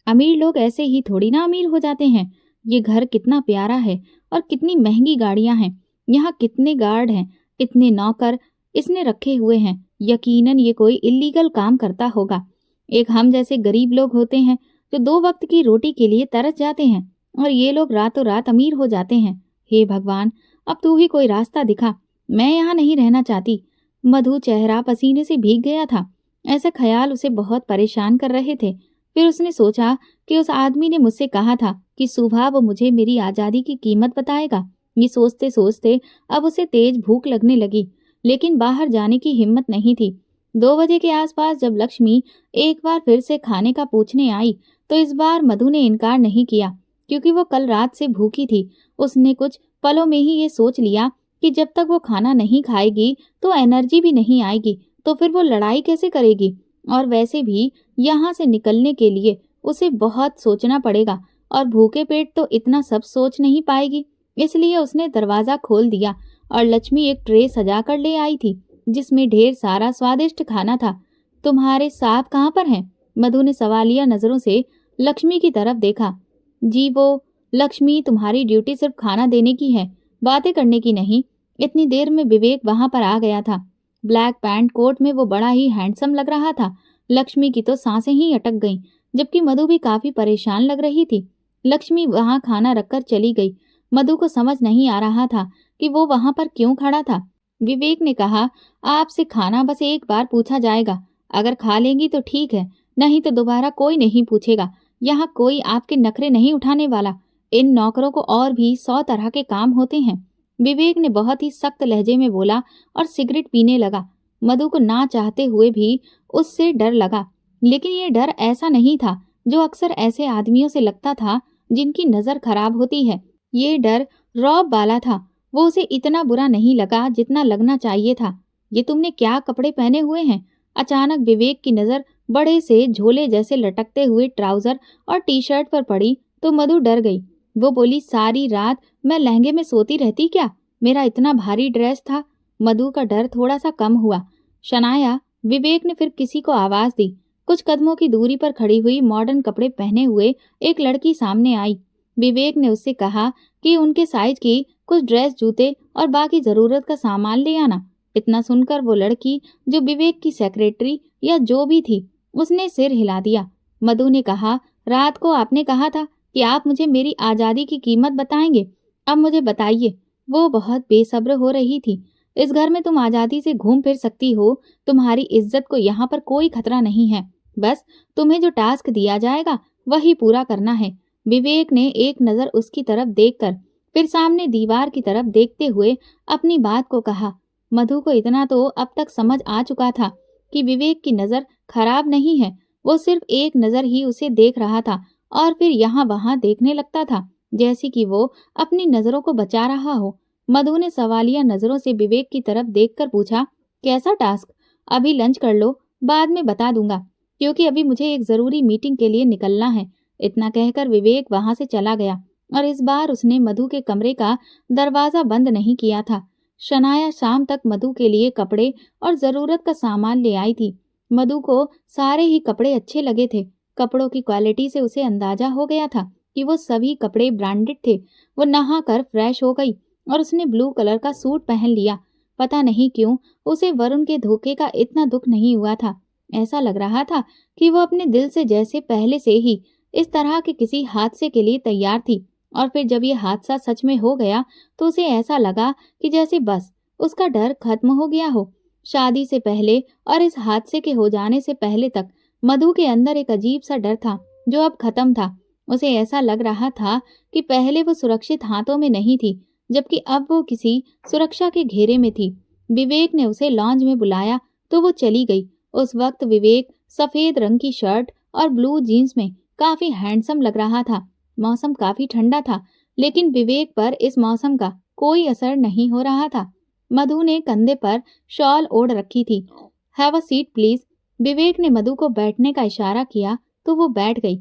अमीर लोग ऐसे ही थोड़ी ना अमीर हो जाते हैं। ये घर कितना प्यारा है और कितनी महंगी गाड़ियां हैं। यहाँ कितने गार्ड हैं, इतने नौकर इसने रखे हुए हैं। यकीनन ये कोई इलीगल काम करता होगा। एक हम जैसे गरीब लोग होते हैं जो 2 वक्त की रोटी के लिए तरस जाते हैं और ये लोग रातों रात अमीर हो जाते हैं। हे भगवान, अब तू ही कोई रास्ता दिखा। मैं यहाँ नहीं रहना चाहती। मधु चेहरा पसीने से भीग गया था। ऐसे ख्याल उसे बहुत परेशान कर रहे थे। फिर उसने सोचा कि उस आदमी ने मुझसे कहा था कि सुबह वो मुझे मेरी आज़ादी की कीमत बताएगा। ये सोचते सोचते अब उसे तेज भूख लगने लगी, लेकिन बाहर जाने की हिम्मत नहीं थी। 2 बजे के आसपास जब लक्ष्मी एक बार फिर से खाने का पूछने आई तो इस बार मधु ने इनकार नहीं किया, क्योंकि वो कल रात से भूखी थी। उसने कुछ पलों में ही ये सोच लिया कि जब तक वो खाना नहीं खाएगी तो एनर्जी भी नहीं आएगी, तो फिर वो लड़ाई कैसे करेगी। और वैसे भी यहाँ से निकलने के लिए उसे बहुत सोचना पड़ेगा और भूखे पेट तो इतना सब सोच नहीं पाएगी। इसलिए उसने दरवाजा खोल दिया और लक्ष्मी एक ट्रे सजा कर ले आई थी जिसमें ढेर सारा स्वादिष्ट खाना था। तुम्हारे साहब कहाँ पर हैं? मधु ने सवालिया नजरों से लक्ष्मी की तरफ देखा। जी वो लक्ष्मी, तुम्हारी ड्यूटी सिर्फ खाना देने की है, बातें करने की नहीं। इतनी देर में विवेक वहां पर आ गया था। ब्लैक पैंट कोट में वो बड़ा ही हैंडसम लग रहा था। लक्ष्मी की तो सांसें ही अटक गईं, जबकि मधु भी काफी परेशान लग रही थी। लक्ष्मी वहां खाना रखकर चली गई। मधु को समझ नहीं आ रहा था कि वो वहां पर क्यों खड़ा था। विवेक ने कहा, आपसे खाना बस एक बार पूछा जाएगा, अगर खा लेंगी तो ठीक है, नहीं तो दोबारा कोई नहीं पूछेगा। यहाँ कोई आपके नखरे नहीं उठाने वाला। इन नौकरों को और भी 100 तरह के काम होते हैं। विवेक ने बहुत ही सख्त लहजे में बोला और सिगरेट पीने लगा। मधु को ना चाहते हुए भी उससे डर लगा, लेकिन ये डर ऐसा नहीं था जो अक्सर ऐसे आदमियों से लगता था जिनकी नजर खराब होती है। ये डर रौब वाला था। वो उसे इतना बुरा नहीं लगा जितना लगना चाहिए था। ये तुमने क्या कपड़े पहने हुए हैं? अचानक विवेक की नजर बड़े से झोले जैसे लटकते हुए ट्राउजर और टी शर्ट पर पड़ी तो मधु डर गई। वो बोली, सारी रात मैं लहंगे में सोती रहती क्या? मेरा इतना भारी ड्रेस था। मधु का डर थोड़ा सा कम हुआ। शनाया, विवेक ने फिर किसी को आवाज दी। कुछ कदमों की दूरी पर खड़ी हुई मॉडर्न कपड़े पहने हुए एक लड़की सामने आई। विवेक ने उससे कहा कि उनके साइज की कुछ ड्रेस, जूते और बाकी जरूरत का सामान ले आना। इतना सुनकर वो लड़की, जो विवेक की सेक्रेटरी या जो भी थी, उसने सिर हिला दिया। मधु ने कहा, रात को आपने कहा था कि आप मुझे मेरी आजादी की कीमत बताएंगे। अब मुझे बताइए। वो बहुत बेसब्र हो रही थी। इस घर में तुम आजादी से घूम फिर सकती हो। तुम्हारी इज्जत को यहाँ पर कोई खतरा नहीं है। बस तुम्हें जो टास्क दिया जाएगा वही पूरा करना है। विवेक ने एक नजर उसकी तरफ देखकर फिर सामने दीवार की तरफ देखते हुए अपनी बात को कहा। मधु को इतना तो अब तक समझ आ चुका था कि विवेक की नजर खराब नहीं है। वो सिर्फ एक नजर ही उसे देख रहा था और फिर यहाँ वहां देखने लगता था जैसे कि वो अपनी नजरों को बचा रहा हो। मधु ने सवालिया नजरों से विवेक की तरफ देखकर पूछा, कैसा टास्क? अभी लंच कर लो, बाद में बता दूंगा, क्योंकि अभी मुझे एक जरूरी मीटिंग के लिए निकलना है। इतना कहकर विवेक वहां से चला गया और इस बार उसने मधु के कमरे का दरवाजा बंद नहीं किया था। शनाया शाम तक मधु के लिए कपड़े और जरूरत का सामान ले आई थी। मधु को सारे ही कपड़े अच्छे लगे थे। कपड़ों की क्वालिटी से उसे अंदाजा हो गया था कि वो सभी कपड़े ब्रांडेड थे। वो नहाकर फ्रेश हो गई और उसने ब्लू कलर का सूट पहन लिया। पता नहीं क्यों उसे वरुण के धोखे का इतना दुख नहीं हुआ था। ऐसा लग रहा था कि वो अपने दिल से जैसे पहले से ही इस तरह के किसी हादसे के लिए तैयार थी। और फिर जब ये हादसा सच में हो गया तो उसे ऐसा लगा कि जैसे बस उसका डर खत्म हो गया हो। शादी से पहले और इस हादसे के हो जाने से पहले तक मधु के अंदर एक अजीब सा डर था जो अब खत्म था। उसे ऐसा लग रहा था कि पहले वो सुरक्षित हाथों में नहीं थी, जबकि अब वो किसी सुरक्षा के घेरे में थी। विवेक ने उसे लॉन्ज में बुलाया तो वो चली गई। उस वक्त विवेक सफेद रंग की शर्ट और ब्लू जीन्स में काफी हैंडसम लग रहा था। मौसम काफी ठंडा था, लेकिन विवेक पर इस मौसम का कोई असर नहीं हो रहा था। मधु ने कंधे पर शॉल ओढ़ रखी थी। Have a seat please. Vivek ने मधु को बैठने का इशारा किया तो वो बैठ गई।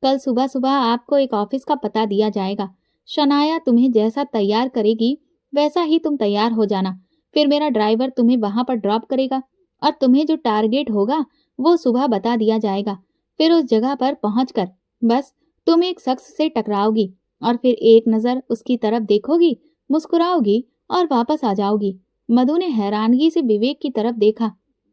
कल सुबह सुबह आपको एक ऑफिस का पता दिया जाएगा। शनाया तुम्हें जैसा तैयार करेगी वैसा ही तुम तैयार हो जाना। फिर मेरा ड्राइवर तुम्हें वहां पर ड्रॉप करेगा और तुम्हें जो टारगेट होगा वो सुबह बता दिया जाएगा। फिर उस जगह पर पहुंचकर बस तुम एक शख्स से टकराओगी और फिर एक नजर उसकी तरफ देखोगी, मुस्कुराओगी और वापस आ जाओगी। मधु ने हैरानगी से विवेक की तरफ देखा।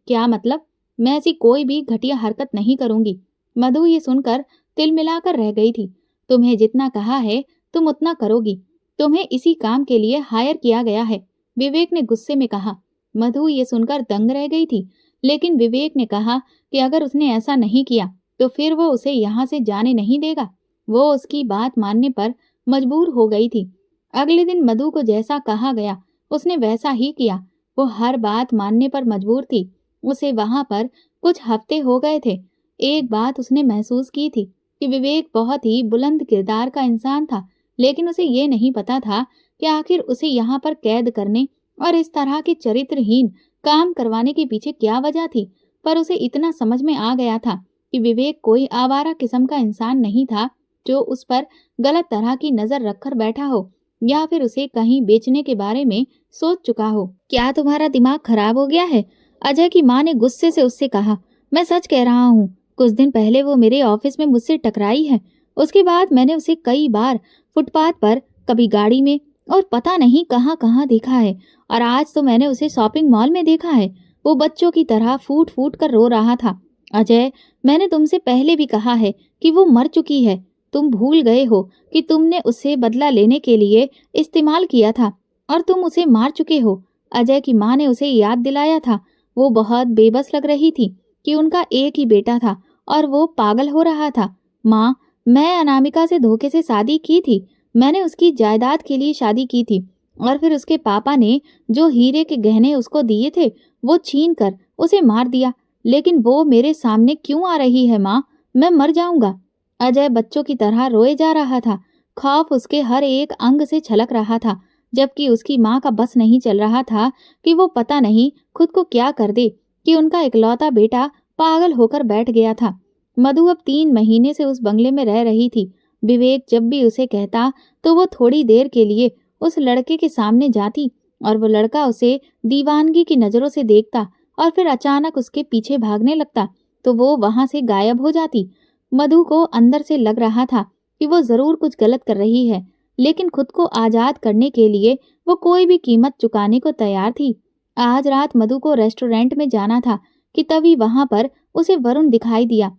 क्या मतलब? मैं ऐसी कोई भी घटिया हरकत नहीं करूंगी। मधु ये सुनकर तिल मिलाकर रह गई थी। तुम्हें जितना कहा है तुम उतना करोगी। तुम्हें इसी काम के लिए हायर किया गया है, विवेक ने गुस्से में कहा। मधु ये सुनकर दंग रह गई थी, लेकिन विवेक ने कहा कि अगर उसने ऐसा नहीं किया तो फिर वो उसे यहाँ से जाने नहीं देगा। वो उसकी बात मानने पर मजबूर हो गई थी। अगले दिन मधु को जैसा कहा गया उसने वैसा ही किया। वो हर बात मानने पर मजबूर थी। उसे वहां पर कुछ हफ्ते हो गए थे। एक बात उसने महसूस की थी कि विवेक बहुत ही बुलंद किरदार का इंसान था, लेकिन उसे ये नहीं पता था कि आखिर उसे यहाँ पर कैद करने और इस तरह के चरित्रहीन काम करवाने के पीछे क्या वजह थी। पर उसे इतना समझ में आ गया था कि विवेक कोई आवारा किस्म का इंसान नहीं था जो उस पर गलत तरह की नजर रखकर बैठा हो या फिर उसे कहीं बेचने के बारे में सोच चुका हो। क्या तुम्हारा दिमाग खराब हो गया है? अजय की मां ने गुस्से से उससे कहा। मैं सच कह रहा हूँ, कुछ दिन पहले वो मेरे ऑफिस में मुझसे टकराई है। उसके बाद मैंने उसे कई बार फुटपाथ पर, कभी गाड़ी में और पता नहीं कहाँ कहाँ देखा है। और आज तो मैंने उसे शॉपिंग मॉल में देखा है। वो बच्चों की तरह फूट फूट कर रो रहा था। अजय, मैंने तुमसे पहले भी कहा है कि वो मर चुकी है। तुम भूल गए हो कि तुमने उसे बदला लेने के लिए इस्तेमाल किया था और तुम उसे मार चुके हो। अजय की माँ ने उसे याद दिलाया था। वो बहुत बेबस लग रही थी कि उनका एक ही बेटा था और वो पागल हो रहा था। माँ, मैं अनामिका से धोखे से शादी की थी। मैंने उसकी जायदाद के लिए शादी की थी और फिर उसके पापा ने जो हीरे के गहने उसको दिए थे वो छीन कर उसे मार दिया। लेकिन वो मेरे सामने क्यों आ रही है माँ? मैं मर जाऊंगा। अजय बच्चों की तरह रोए जा रहा था। खौफ उसके हर एक अंग से छलक रहा था, जबकि उसकी माँ का बस नहीं चल रहा था कि वो पता नहीं खुद को क्या कर दे कि उनका इकलौता बेटा पागल होकर बैठ गया था। मधु अब 3 महीने से उस बंगले में रह रही थी। विवेक जब भी उसे कहता तो वो थोड़ी देर के लिए उस लड़के के सामने जाती और वो लड़का उसे दीवानगी की नजरों से देखता और फिर अचानक उसके पीछे भागने लगता तो वो वहां से गायब हो जाती। मधु को अंदर से लग रहा था कि वो जरूर कुछ गलत कर रही है, लेकिन खुद को आजाद करने के लिए वो कोई भी कीमत चुकाने को तैयार थी। आज रात मधु को रेस्टोरेंट में जाना था कि तभी वहां पर उसे वरुण दिखाई दिया।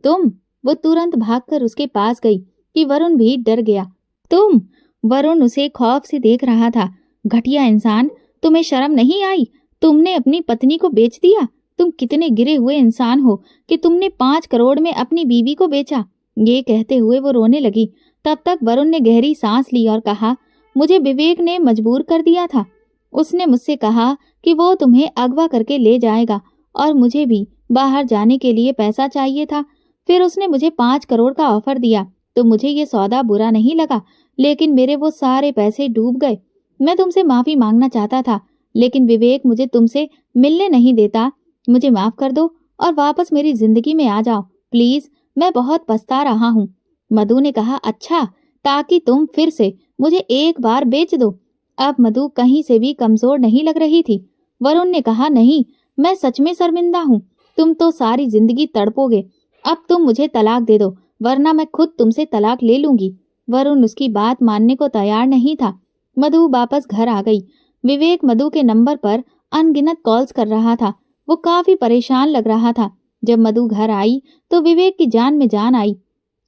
तुम? वो तुरंत भागकर उसके पास गई कि वरुण भी डर गया। तुम? वरुण उसे खौफ से देख रहा था। घटिया इंसान, तुम्हें शर्म नहीं आई? तुमने अपनी पत्नी को बेच दिया। तुम कितने गिरे हुए इंसान हो कि तुमने 5 करोड़ में अपनी बीवी को बेचा। ये कहते हुए वो रोने लगी। तब तक वरुण ने गहरी सांस ली और कहा, मुझे विवेक ने मजबूर कर दिया था। उसने मुझसे कहा कि वो तुम्हें अगवा करके ले जाएगा और मुझे भी बाहर जाने के लिए पैसा चाहिए था। फिर उसने मुझे 5 करोड़ का ऑफर दिया तो मुझे ये सौदा बुरा नहीं लगा, लेकिन मेरे वो सारे पैसे डूब गए। मैं तुमसे माफी मांगना चाहता था, लेकिन विवेक मुझे तुमसे मिलने नहीं देता। मुझे माफ कर दो और वापस मेरी जिंदगी में आ जाओ प्लीज। मैं बहुत पछता रहा हूँ। मधु ने कहा, अच्छा, ताकि तुम फिर से मुझे एक बार बेच दो। अब मधु कहीं से भी कमजोर नहीं लग रही थी। वरुण ने कहा, नहीं, मैं सच में शर्मिंदा हूँ। तुम तो सारी जिंदगी तड़पोगे। अब तुम मुझे तलाक दे दो, वरना मैं खुद तुमसे तलाक ले लूंगी। वरुण उसकी बात मानने को तैयार नहीं था। मधु वापस घर आ गई। विवेक मधु के नंबर पर अनगिनत कॉल्स कर रहा था। वो काफी परेशान लग रहा था। जब मधु घर आई तो विवेक की जान में जान आई।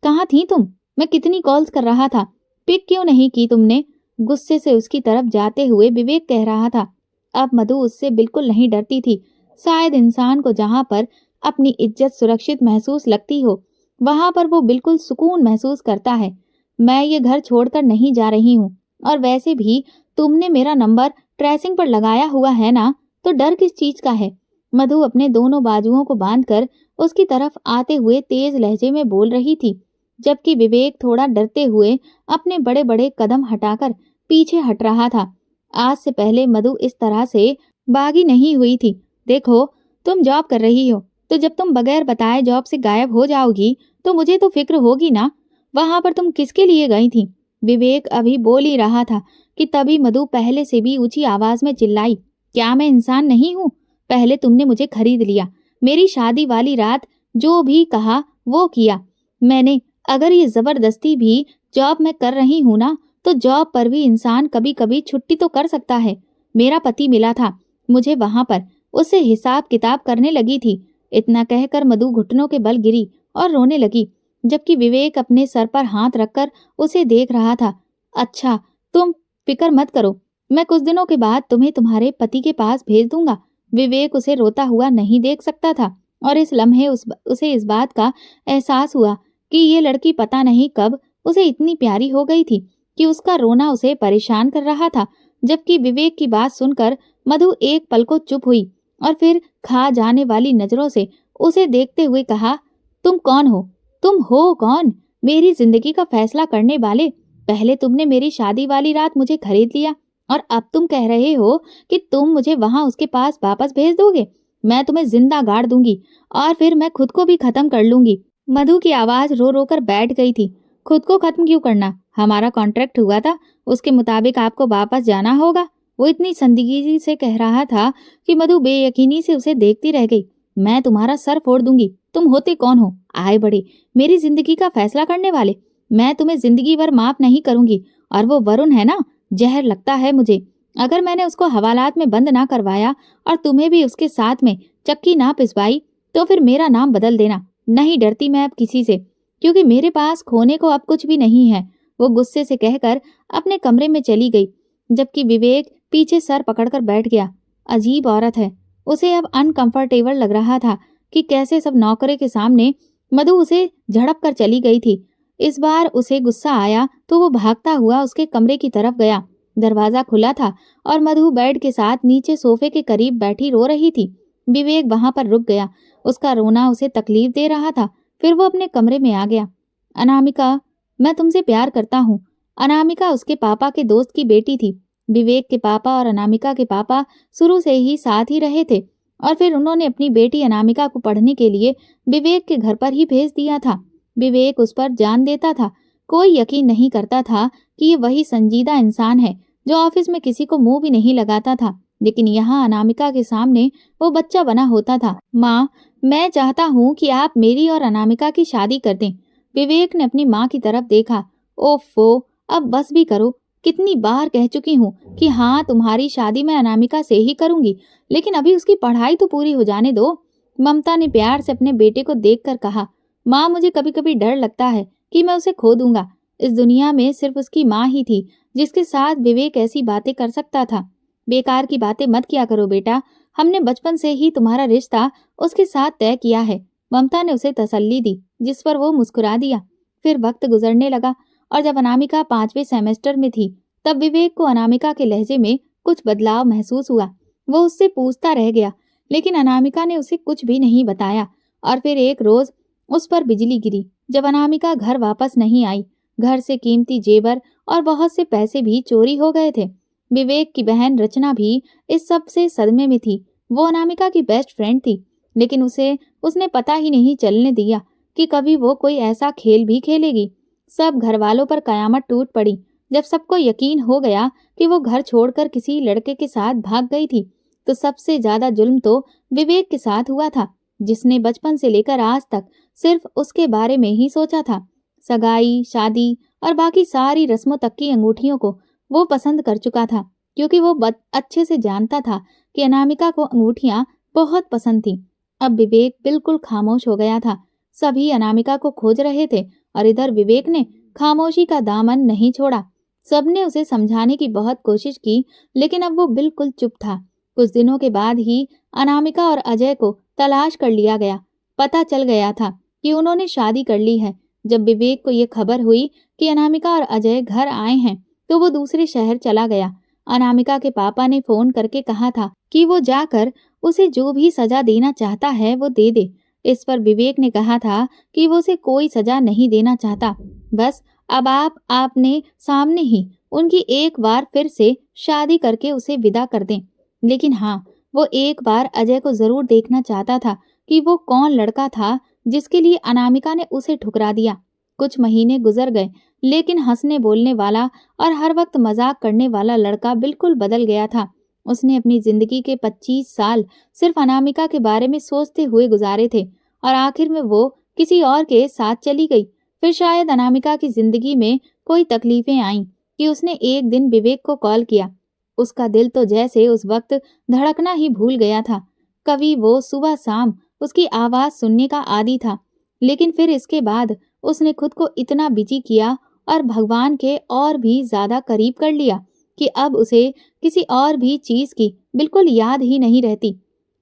कहाँ थी तुम? मैं कितनी कॉल्स कर रहा था, पिक क्यों नहीं की तुमने? गुस्से से उसकी तरफ जाते हुए विवेक कह रहा था। अब मधु उससे बिल्कुल नहीं डरती थी। शायद इंसान को जहां पर अपनी इज्जत सुरक्षित महसूस लगती हो, वहां पर वो बिल्कुल सुकून महसूस करता है। मैं ये घर छोड़कर नहीं जा रही हूँ, और वैसे भी तुमने मेरा नंबर ट्रेसिंग पर लगाया हुआ है ना, तो डर किस चीज का है? मधु अपने दोनों बाजुओं को बांधकर उसकी तरफ आते हुए तेज लहजे में बोल रही थी, जबकि विवेक थोड़ा डरते हुए अपने बड़े बड़े कदम हटाकर पीछे हट रहा था। आज से पहले मधु इस तरह से बागी नहीं हुई थी। देखो, तुम जॉब कर रही हो, तो जब तुम बगैर बताए जॉब से गायब हो जाओगी तो मुझे तो फिक्र होगी ना। वहां पर तुम किसके लिए गई थी? विवेक अभी बोल ही रहा था कि तभी मधु पहले से भी ऊंची आवाज में चिल्लाई, क्या मैं इंसान नहीं हूँ? पहले तुमने मुझे खरीद लिया, मेरी शादी वाली रात जो भी कहा वो किया मैंने। अगर ये जबरदस्ती भी जॉब मैं कर रही हूँ ना, तो जॉब पर भी इंसान कभी कभी छुट्टी तो कर सकता है। मेरा पति मिला था मुझे वहां पर, उससे हिसाब किताब करने लगी थी। इतना कहकर मधु घुटनों के बल गिरी और रोने लगी, जबकि विवेक अपने सर पर हाथ रखकर उसे देख रहा था। अच्छा, तुम फिक्र मत करो, मैं कुछ दिनों के बाद तुम्हें तुम्हारे पति के पास भेज दूंगा। विवेक उसे रोता हुआ नहीं देख सकता था और इस लम्हे उसे इस बात का एहसास हुआ कि ये लड़की पता नहीं कब उसे इतनी प्यारी हो गई थी कि उसका रोना उसे परेशान कर रहा था। जबकि विवेक की बात सुनकर मधु एक पल को चुप हुई और फिर खा जाने वाली नजरों से उसे देखते हुए कहा, तुम कौन हो? तुम हो कौन? मेरी जिंदगी का फैसला करने वाले। पहले तुमने मेरी शादी वाली रात मुझे खरीद लिया और अब तुम कह रहे हो कि तुम मुझे वहां उसके पास वापस भेज दोगे। मैं तुम्हें जिंदा गाड़ दूंगी और फिर मैं खुद को भी खत्म कर लूंगी। मधु की आवाज रो रो कर बैठ गई थी। खुद को खत्म क्यों करना? हमारा कॉन्ट्रैक्ट हुआ था, उसके मुताबिक आपको वापस जाना होगा। वो इतनी संजीदगी से कह रहा था कि मधु बेयकीनी से उसे देखती रह गई। मैं तुम्हारा सर फोड़ दूंगी, तुम होते कौन हो? आए बड़े, मेरी जिंदगी का फैसला करने वाले। मैं तुम्हें जिंदगी भर माफ नहीं करूंगी। और वो वरुण है ना, जहर लगता है मुझे। अगर मैंने उसको हवालात में बंद ना करवाया और तुम्हें भी उसके साथ में चक्की ना पिसवाई तो फिर मेरा नाम बदल देना। नहीं डरती मैं अब किसी से, क्योंकि मेरे पास खोने को अब कुछ भी नहीं है। वो गुस्से से कहकर अपने कमरे में चली गई, जबकि विवेक पीछे सर पकड़कर बैठ गया। अजीब औरत है। उसे अब अनकंफर्टेबल लग रहा था कि कैसे सब नौकरे के सामने मधु उसे झड़प कर चली गई थी। इस बार उसे गुस्सा आया तो वो भागता हुआ उसके कमरे की तरफ गया। दरवाजा खुला था और मधु बेड के साथ नीचे सोफे के करीब बैठी रो रही थी। विवेक वहां पर रुक गया। उसका रोना उसे तकलीफ दे रहा था। फिर वो अपने कमरे में आ गया। अनामिका, मैं तुमसे प्यार करता हूँ। अनामिका उसके पापा के दोस्त की बेटी थी। विवेक के पापा और अनामिका के पापा शुरू से ही साथ ही रहे थे और फिर उन्होंने अपनी बेटी अनामिका को पढ़ने के लिए विवेक के घर पर ही भेज दिया था। विवेक उस पर जान देता था। कोई यकीन नहीं करता था कि ये वही संजीदा इंसान है जो ऑफिस में किसी को मुंह भी नहीं लगाता था, लेकिन यहाँ अनामिका के सामने वो बच्चा बना होता था। माँ, मैं चाहता हूँ कि आप मेरी और अनामिका की शादी कर दें। विवेक ने अपनी माँ की तरफ देखा। ओफो, अब बस भी करो। कितनी बार कह चुकी हूँ कि हाँ, तुम्हारी शादी मैं अनामिका से ही करूंगी, लेकिन अभी उसकी पढ़ाई तो पूरी हो जाने दो। ममता ने प्यार से अपने बेटे को देखकर कहा। माँ, मुझे कभी कभी डर लगता है कि मैं उसे खो दूंगा। इस दुनिया में सिर्फ उसकी माँ ही थी जिसके साथ विवेक ऐसी बातें कर सकता था। बेकार की बातें मत किया करो बेटा, हमने बचपन से ही तुम्हारा रिश्ता उसके साथ तय किया है। ममता ने उसे तसल्ली दी, जिस पर वो मुस्कुरा दिया। फिर वक्त गुजरने लगा और जब अनामिका 5वें सेमेस्टर में थी तब विवेक को अनामिका के लहजे में कुछ बदलाव महसूस हुआ। वो उससे पूछता रह गया, लेकिन अनामिका ने उसे कुछ भी नहीं बताया। और फिर एक रोज उस पर बिजली गिरी जब अनामिका घर वापस नहीं आई। घर से कीमती जेवर और बहुत से पैसे भी चोरी हो गए थे। विवेक की बहन रचना भी इस सब से सदमे में थी। वो अनामिका की बेस्ट फ्रेंड थी, लेकिन उसने पता ही नहीं चलने दिया कि कभी वो कोई ऐसा खेल भी खेलेगी। सब घर वालों पर कयामत टूट पड़ी जब सबको यकीन हो गया कि वो घर छोड़कर किसी लड़के के साथ भाग गई थी। तो सबसे ज्यादा जुल्म तो विवेक के साथ हुआ था, जिसने बचपन से लेकर आज तक सिर्फ उसके बारे में ही सोचा था। सगाई, शादी और बाकी सारी रस्मों तक की अंगूठियों को वो पसंद कर चुका था, क्योंकि वो अच्छे से जानता था कि अनामिका को अंगूठियां बहुत पसंद थी। अब विवेक बिल्कुल खामोश हो गया था। सभी अनामिका को खोज रहे थे और इधर विवेक ने खामोशी का दामन नहीं छोड़ा। सबने उसे समझाने की बहुत कोशिश की, लेकिन अब वो बिल्कुल चुप था। कुछ दिनों के बाद ही अनामिका और अजय को तलाश कर लिया गया। पता चल गया था कि उन्होंने शादी कर ली है। जब विवेक को ये खबर हुई कि अनामिका और अजय घर आए हैं तो वो दूसरे शहर चला गया। अनामिका के पापा ने फोन करके कहा था कि वो जाकर उसे जो भी सजा देना चाहता है वो दे दे। इस पर विवेक ने कहा था कि वो उसे कोई सजा नहीं देना चाहता, बस अब आपने सामने ही उनकी एक बार फिर से शादी करके उसे विदा कर दें। लेकिन हाँ, वो एक बार अजय को जरूर देखना चाहता था कि वो कौन लड़का था जिसके लिए अनामिका ने उसे ठुकरा दिया। कुछ महीने गुजर गए, लेकिन हंसने बोलने वाला और हर वक्त मजाक करने वाला लड़का बिल्कुल बदल गया था। उसने अपनी जिंदगी के 25 साल सिर्फ अनामिका के बारे में सोचते हुए गुजारे थे और आखिर में वो किसी और के साथ चली गई। फिर शायद अनामिका की जिंदगी में कोई तकलीफें आईं कि उसने एक दिन विवेक को कॉल किया। उसका दिल तो जैसे उस वक्त धड़कना ही भूल गया था। कभी वो सुबह शाम उसकी आवाज सुनने का आदी था, लेकिन फिर इसके बाद उसने खुद को इतना बिजी किया और भगवान के और भी ज्यादा करीब कर लिया कि अब उसे किसी और भी चीज की बिल्कुल याद ही नहीं रहती।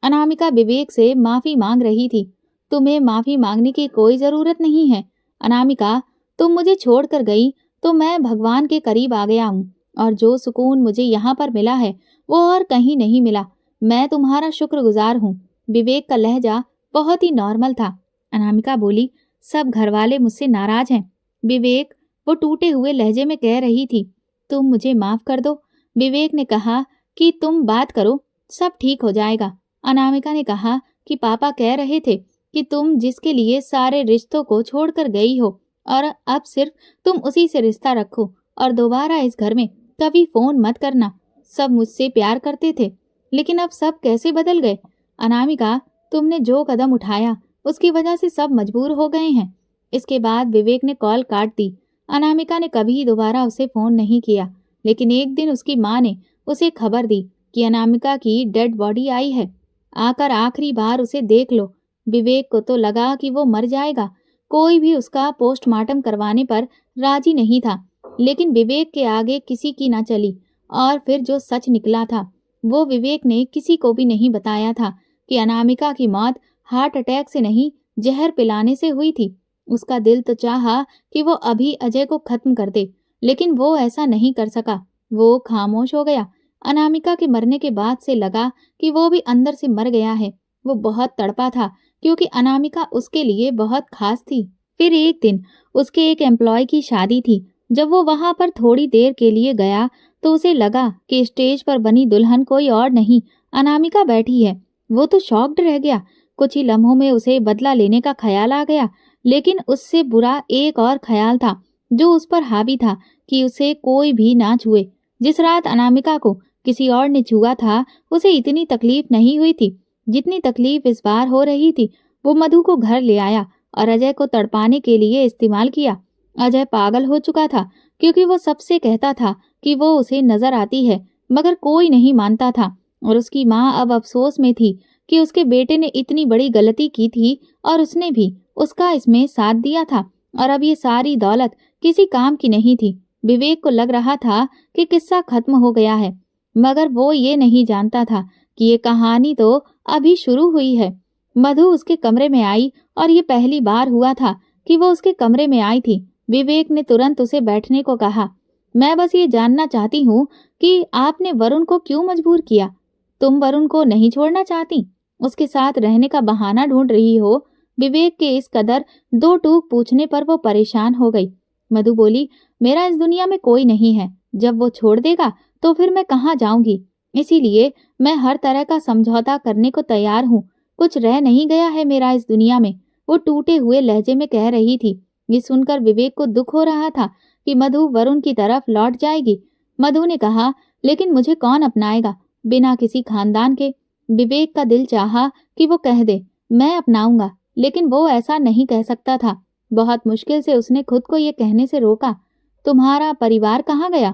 अनामिका विवेक से माफी मांग रही थी। तुम्हें माफी मांगने की कोई जरूरत नहीं है अनामिका। तुम मुझे छोड़कर गई तो मैं भगवान के करीब आ गया हूँ और जो सुकून मुझे यहाँ पर मिला है वो और कहीं नहीं मिला। मैं तुम्हारा शुक्रगुजार हूँ। विवेक का लहजा बहुत ही नॉर्मल था। अनामिका बोली, सब घरवाले मुझसे नाराज हैं। विवेक, वो टूटे हुए लहजे में कह रही थी। तुम मुझे माफ कर दो। विवेक ने कहा कि तुम बात करो, सब ठीक हो जाएगा। अनामिका ने कहा कि पापा कह रहे थे कि तुम जिसके लिए सारे रिश्तों को छोड़कर गई हो और अब सिर्फ तुम उसी से रिश्ता रखो और दोबारा इस घर में कभी फोन मत करना। सब मुझसे प्यार करते थे, लेकिन अब सब कैसे बदल गए। अनामिका, तुमने जो कदम उठाया उसकी वजह से सब मजबूर हो गए हैं। इसके बाद विवेक ने कॉल काट दी। अनामिका ने कभी दोबारा उसे फोन नहीं किया, लेकिन एक दिन उसकी माँ ने उसे खबर दी कि अनामिका की डेड बॉडी आई है। आकर आखिरी बार उसे देख लो। विवेक को तो लगा कि वो मर जाएगा। कोई भी उसका पोस्टमार्टम करवाने पर राजी नहीं था, लेकिन विवेक के आगे किसी की ना चली। और फिर जो सच निकला था, वो विवेक ने किसी को भी नहीं बताया था कि अनामिका की मौत हार्ट अटैक से नहीं, जहर पिलाने से हुई थी। उसका दिल तो चाहा कि वो अभी अजय को खत्म कर दे, लेकिन वो ऐसा नहीं कर सका। वो खामोश हो गया। अनामिका के मरने के बाद से लगा कि वो भी अंदर से मर गया है। वो बहुत तड़पा था, क्योंकि अनामिका उसके लिए बहुत खास थी। फिर एक दिन उसके एक एम्प्लॉय की शादी थी। जब वो वहां पर थोड़ी देर के लिए गया तो उसे लगा कि स्टेज पर बनी दुल्हन कोई और नहीं, अनामिका बैठी है। वो तो शॉक्ड रह गया। कुछ ही लम्हों में उसे बदला लेने का ख्याल आ गया, लेकिन उससे बुरा एक और ख्याल था जो उस पर हावी था कि उसे कोई भी ना छुए। जिस रात अनामिका को किसी और ने छुआ था, उसे इतनी तकलीफ नहीं हुई थी जितनी तकलीफ इस बार हो रही थी। वो मधु को घर ले आया और अजय को तड़पाने के लिए इस्तेमाल किया। अजय पागल हो चुका था, क्योंकि वो सबसे कहता था कि वो उसे नजर आती है, मगर कोई नहीं मानता था। और उसकी माँ अब अफसोस में थी कि उसके बेटे ने इतनी बड़ी गलती की थी और उसने भी उसका इसमें साथ दिया था। और अब ये सारी दौलत किसी काम की नहीं थी। विवेक को लग रहा था कि किस्सा खत्म हो गया है, मगर वो ये नहीं जानता था कि ये कहानी तो अभी शुरू हुई है। मधु उसके कमरे में आई और ये पहली बार हुआ था कि वो उसके कमरे में आई थी। विवेक ने तुरंत उसे बैठने को कहा। मैं बस ये जानना चाहती हूँ कि आपने वरुण को क्यों मजबूर किया? तुम वरुण को नहीं छोड़ना चाहती? उसके साथ रहने का बहाना ढूंढ रही हो? विवेक के इस कदर दो टूक पूछने पर वो परेशान हो गई। मधु बोली, मेरा इस दुनिया में कोई नहीं है। जब वो छोड़ देगा तो फिर मैं कहाँ जाऊंगी? इसीलिए मैं हर तरह का समझौता करने को तैयार हूँ। कुछ रह नहीं गया है मेरा इस दुनिया में, वो टूटे हुए लहजे में कह रही थी। ये सुनकर विवेक को दुख हो रहा था कि मधु वरुण की तरफ लौट जाएगी। मधु ने कहा, लेकिन मुझे कौन अपनाएगा बिना किसी खानदान के? विवेक का दिल चाहा कि वो कह दे, मैं अपनाऊंगा, लेकिन वो ऐसा नहीं कह सकता था। बहुत मुश्किल से उसने खुद को ये कहने से रोका। तुम्हारा परिवार कहाँ गया?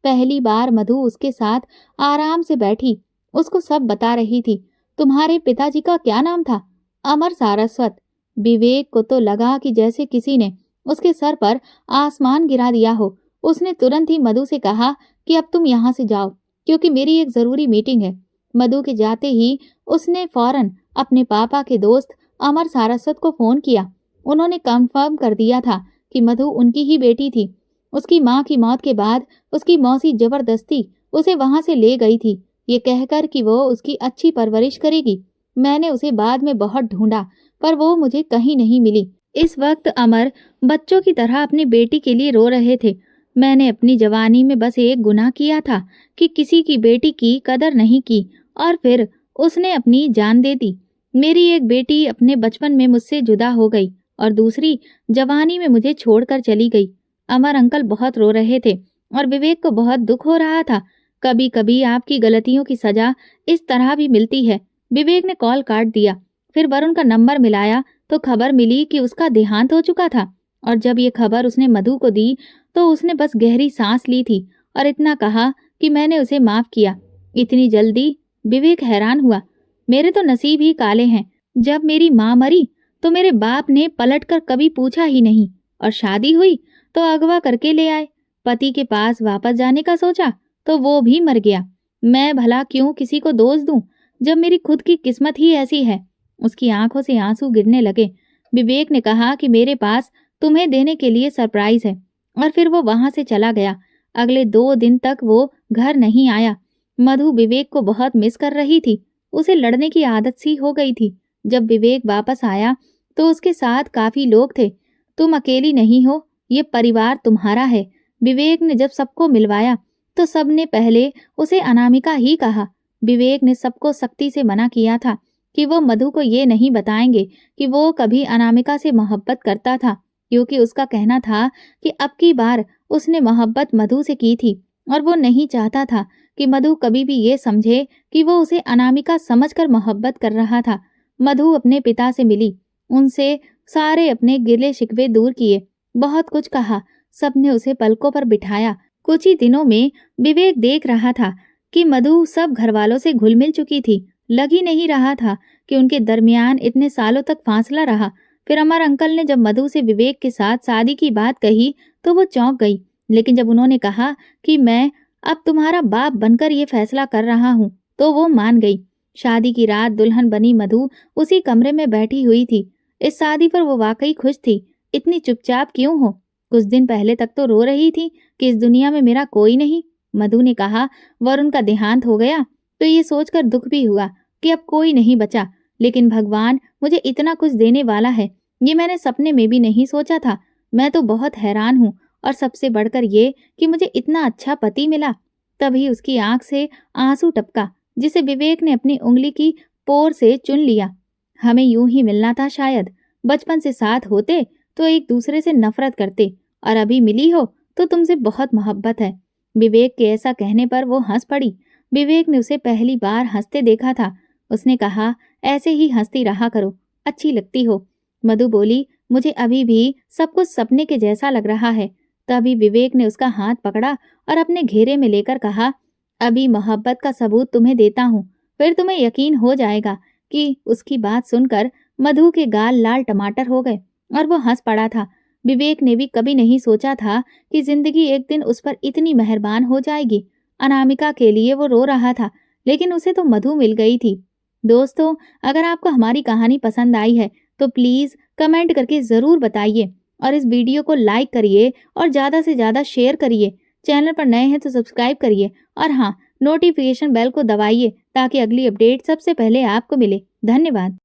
पहली बार मधु उसके साथ आराम से बैठी, उसको सब बता रही थी। तुम्हारे पिताजी का क्या नाम था? अमर सारस्वत। विवेक को तो लगा कि जैसे किसी ने उसके सर पर आसमान गिरा दिया हो। उसने तुरंत ही मधु से कहा कि अब तुम यहाँ से जाओ, क्योंकि मेरी एक जरूरी मीटिंग है। मधु के जाते ही उसने फौरन अपने पापा के दोस्त अमर सारस्वत को फोन किया। उन्होंने कंफर्म कर दिया था कि मधु उनकी ही बेटी थी। उसकी माँ की मौत के बाद उसकी मौसी जबरदस्ती उसे वहां से ले गई थी, ये कहकर कि वो उसकी अच्छी परवरिश करेगी। मैंने उसे बाद में बहुत ढूंढा, पर वो मुझे कहीं नहीं मिली। इस वक्त अमर बच्चों की तरह अपनी बेटी के लिए रो रहे थे। मैंने अपनी जवानी में बस एक गुनाह किया था कि किसी की बेटी की कदर नहीं की, और फिर उसने अपनी जान दे दी। मेरी एक बेटी अपने बचपन में मुझसे जुदा हो गई और दूसरी जवानी में मुझे छोड़कर चली गई। अमर अंकल बहुत रो रहे थे और विवेक को बहुत दुख हो रहा था। कभी कभी आपकी गलतियों की सजा इस तरह भी मिलती है। विवेक ने कॉल काट दिया। फिर वरुण का नंबर मिलाया तो खबर मिली कि उसका देहांत हो चुका था। और जब ये खबर उसने मधु को दी तो उसने बस गहरी सांस ली थी और इतना कहा कि मैंने उसे माफ किया। इतनी जल्दी? विवेक हैरान हुआ। मेरे तो नसीब ही काले हैं। जब मेरी माँ मरी तो मेरे बाप ने पलटकर कभी पूछा ही नहीं, और शादी हुई तो अगवा करके ले आए। पति के पास वापस जाने का सोचा तो वो भी मर गया। मैं भला क्यों किसी को दोष दूं, जब मेरी खुद की किस्मत ही ऐसी है। उसकी आंखों से आंसू गिरने लगे। विवेक ने कहा कि मेरे पास तुम्हें देने के लिए सरप्राइज है, और फिर वो वहां से चला गया। अगले 2 दिन तक वो घर नहीं आया। मधु विवेक को बहुत मिस कर रही थी। उसे लड़ने की आदत सी हो गई थी। जब विवेक वापस आया तो उसके साथ काफी लोग थे। तुम अकेली नहीं हो, ये परिवार तुम्हारा है। विवेक ने जब सबको मिलवाया तो सबने पहले उसे अनामिका ही कहा। विवेक ने सबको सख्ती से मना किया था कि वो मधु को ये नहीं बताएंगे कि वो कभी अनामिका से मोहब्बत करता था, क्योंकि उसका कहना था कि अब की बार उसने मोहब्बत मधु से की थी और वो नहीं चाहता था कि मधु कभी भी ये समझे कि वो उसे अनामिका समझकर मोहब्बत कर रहा था। मधु अपने पिता से मिली। उनसे सारे अपने गिले शिकवे दूर किए, बहुत कुछ कहा, सबने उसे पलकों पर बिठाया। कुछ ही दिनों में विवेक देख रहा था कि मधु सब घरवालों से घुल मिल चुकी थी। लग ही नहीं रहा था कि उनके दरमियान इतने सालों तक फासला रहा। फिर अमर अंकल ने जब मधु से विवेक के साथ शादी की बात कही तो वो चौंक गई, लेकिन जब उन्होंने कहा कि मैं अब तुम्हारा बाप बनकर ये फैसला कर रहा हूँ, तो वो मान गई। शादी की रात दुल्हन बनी मधु उसी कमरे में बैठी हुई थी। इस शादी पर वो वाकई खुश थी। इतनी चुपचाप क्यों हो? कुछ दिन पहले तक तो रो रही थी कि इस दुनिया में मेरा कोई नहीं। मधु ने कहा, वरुण का देहांत हो गया तो ये सोचकर दुख भी हुआ कि अब कोई नहीं बचा, लेकिन भगवान मुझे इतना कुछ देने वाला है, ये मैंने सपने में भी नहीं सोचा था। मैं तो बहुत हैरान हूँ, और सबसे बढ़कर ये कि मुझे इतना अच्छा पति मिला। तभी उसकी आंख से आंसू टपका, जिसे विवेक ने अपनी उंगली की पोर से चुन लिया। हमें यूं ही मिलना था शायद। बचपन से साथ होते तो एक दूसरे से नफरत करते, और अभी मिली हो तो तुमसे बहुत मोहब्बत है। विवेक के ऐसा कहने पर वो हंस पड़ी। विवेक ने उसे पहली बार हंसते देखा था। उसने कहा, ऐसे ही हंसती रहा करो, अच्छी लगती हो। मधु बोली, मुझे अभी भी सब कुछ सपने के जैसा लग रहा है। तभी विवेक ने उसका हाथ पकड़ा और अपने घेरे में लेकर कहा, अभी मोहब्बत का सबूत तुम्हें देता हूँ, फिर तुम्हें यकीन हो जाएगा। कि उसकी बात सुनकर मधु के गाल लाल टमाटर हो गए और वो हंस पड़ा था। विवेक ने भी कभी नहीं सोचा था कि जिंदगी एक दिन उस पर इतनी मेहरबान हो जाएगी। अनामिका के लिए वो रो रहा था, लेकिन उसे तो मधु मिल गई थी। दोस्तों, अगर आपको हमारी कहानी पसंद आई है तो प्लीज कमेंट करके जरूर बताइए, और इस वीडियो को लाइक करिए और ज्यादा से ज्यादा शेयर करिए। चैनल पर नए हैं तो सब्सक्राइब करिए, और हाँ, नोटिफिकेशन बेल को दबाइए ताकि अगली अपडेट सबसे पहले आपको मिले। धन्यवाद।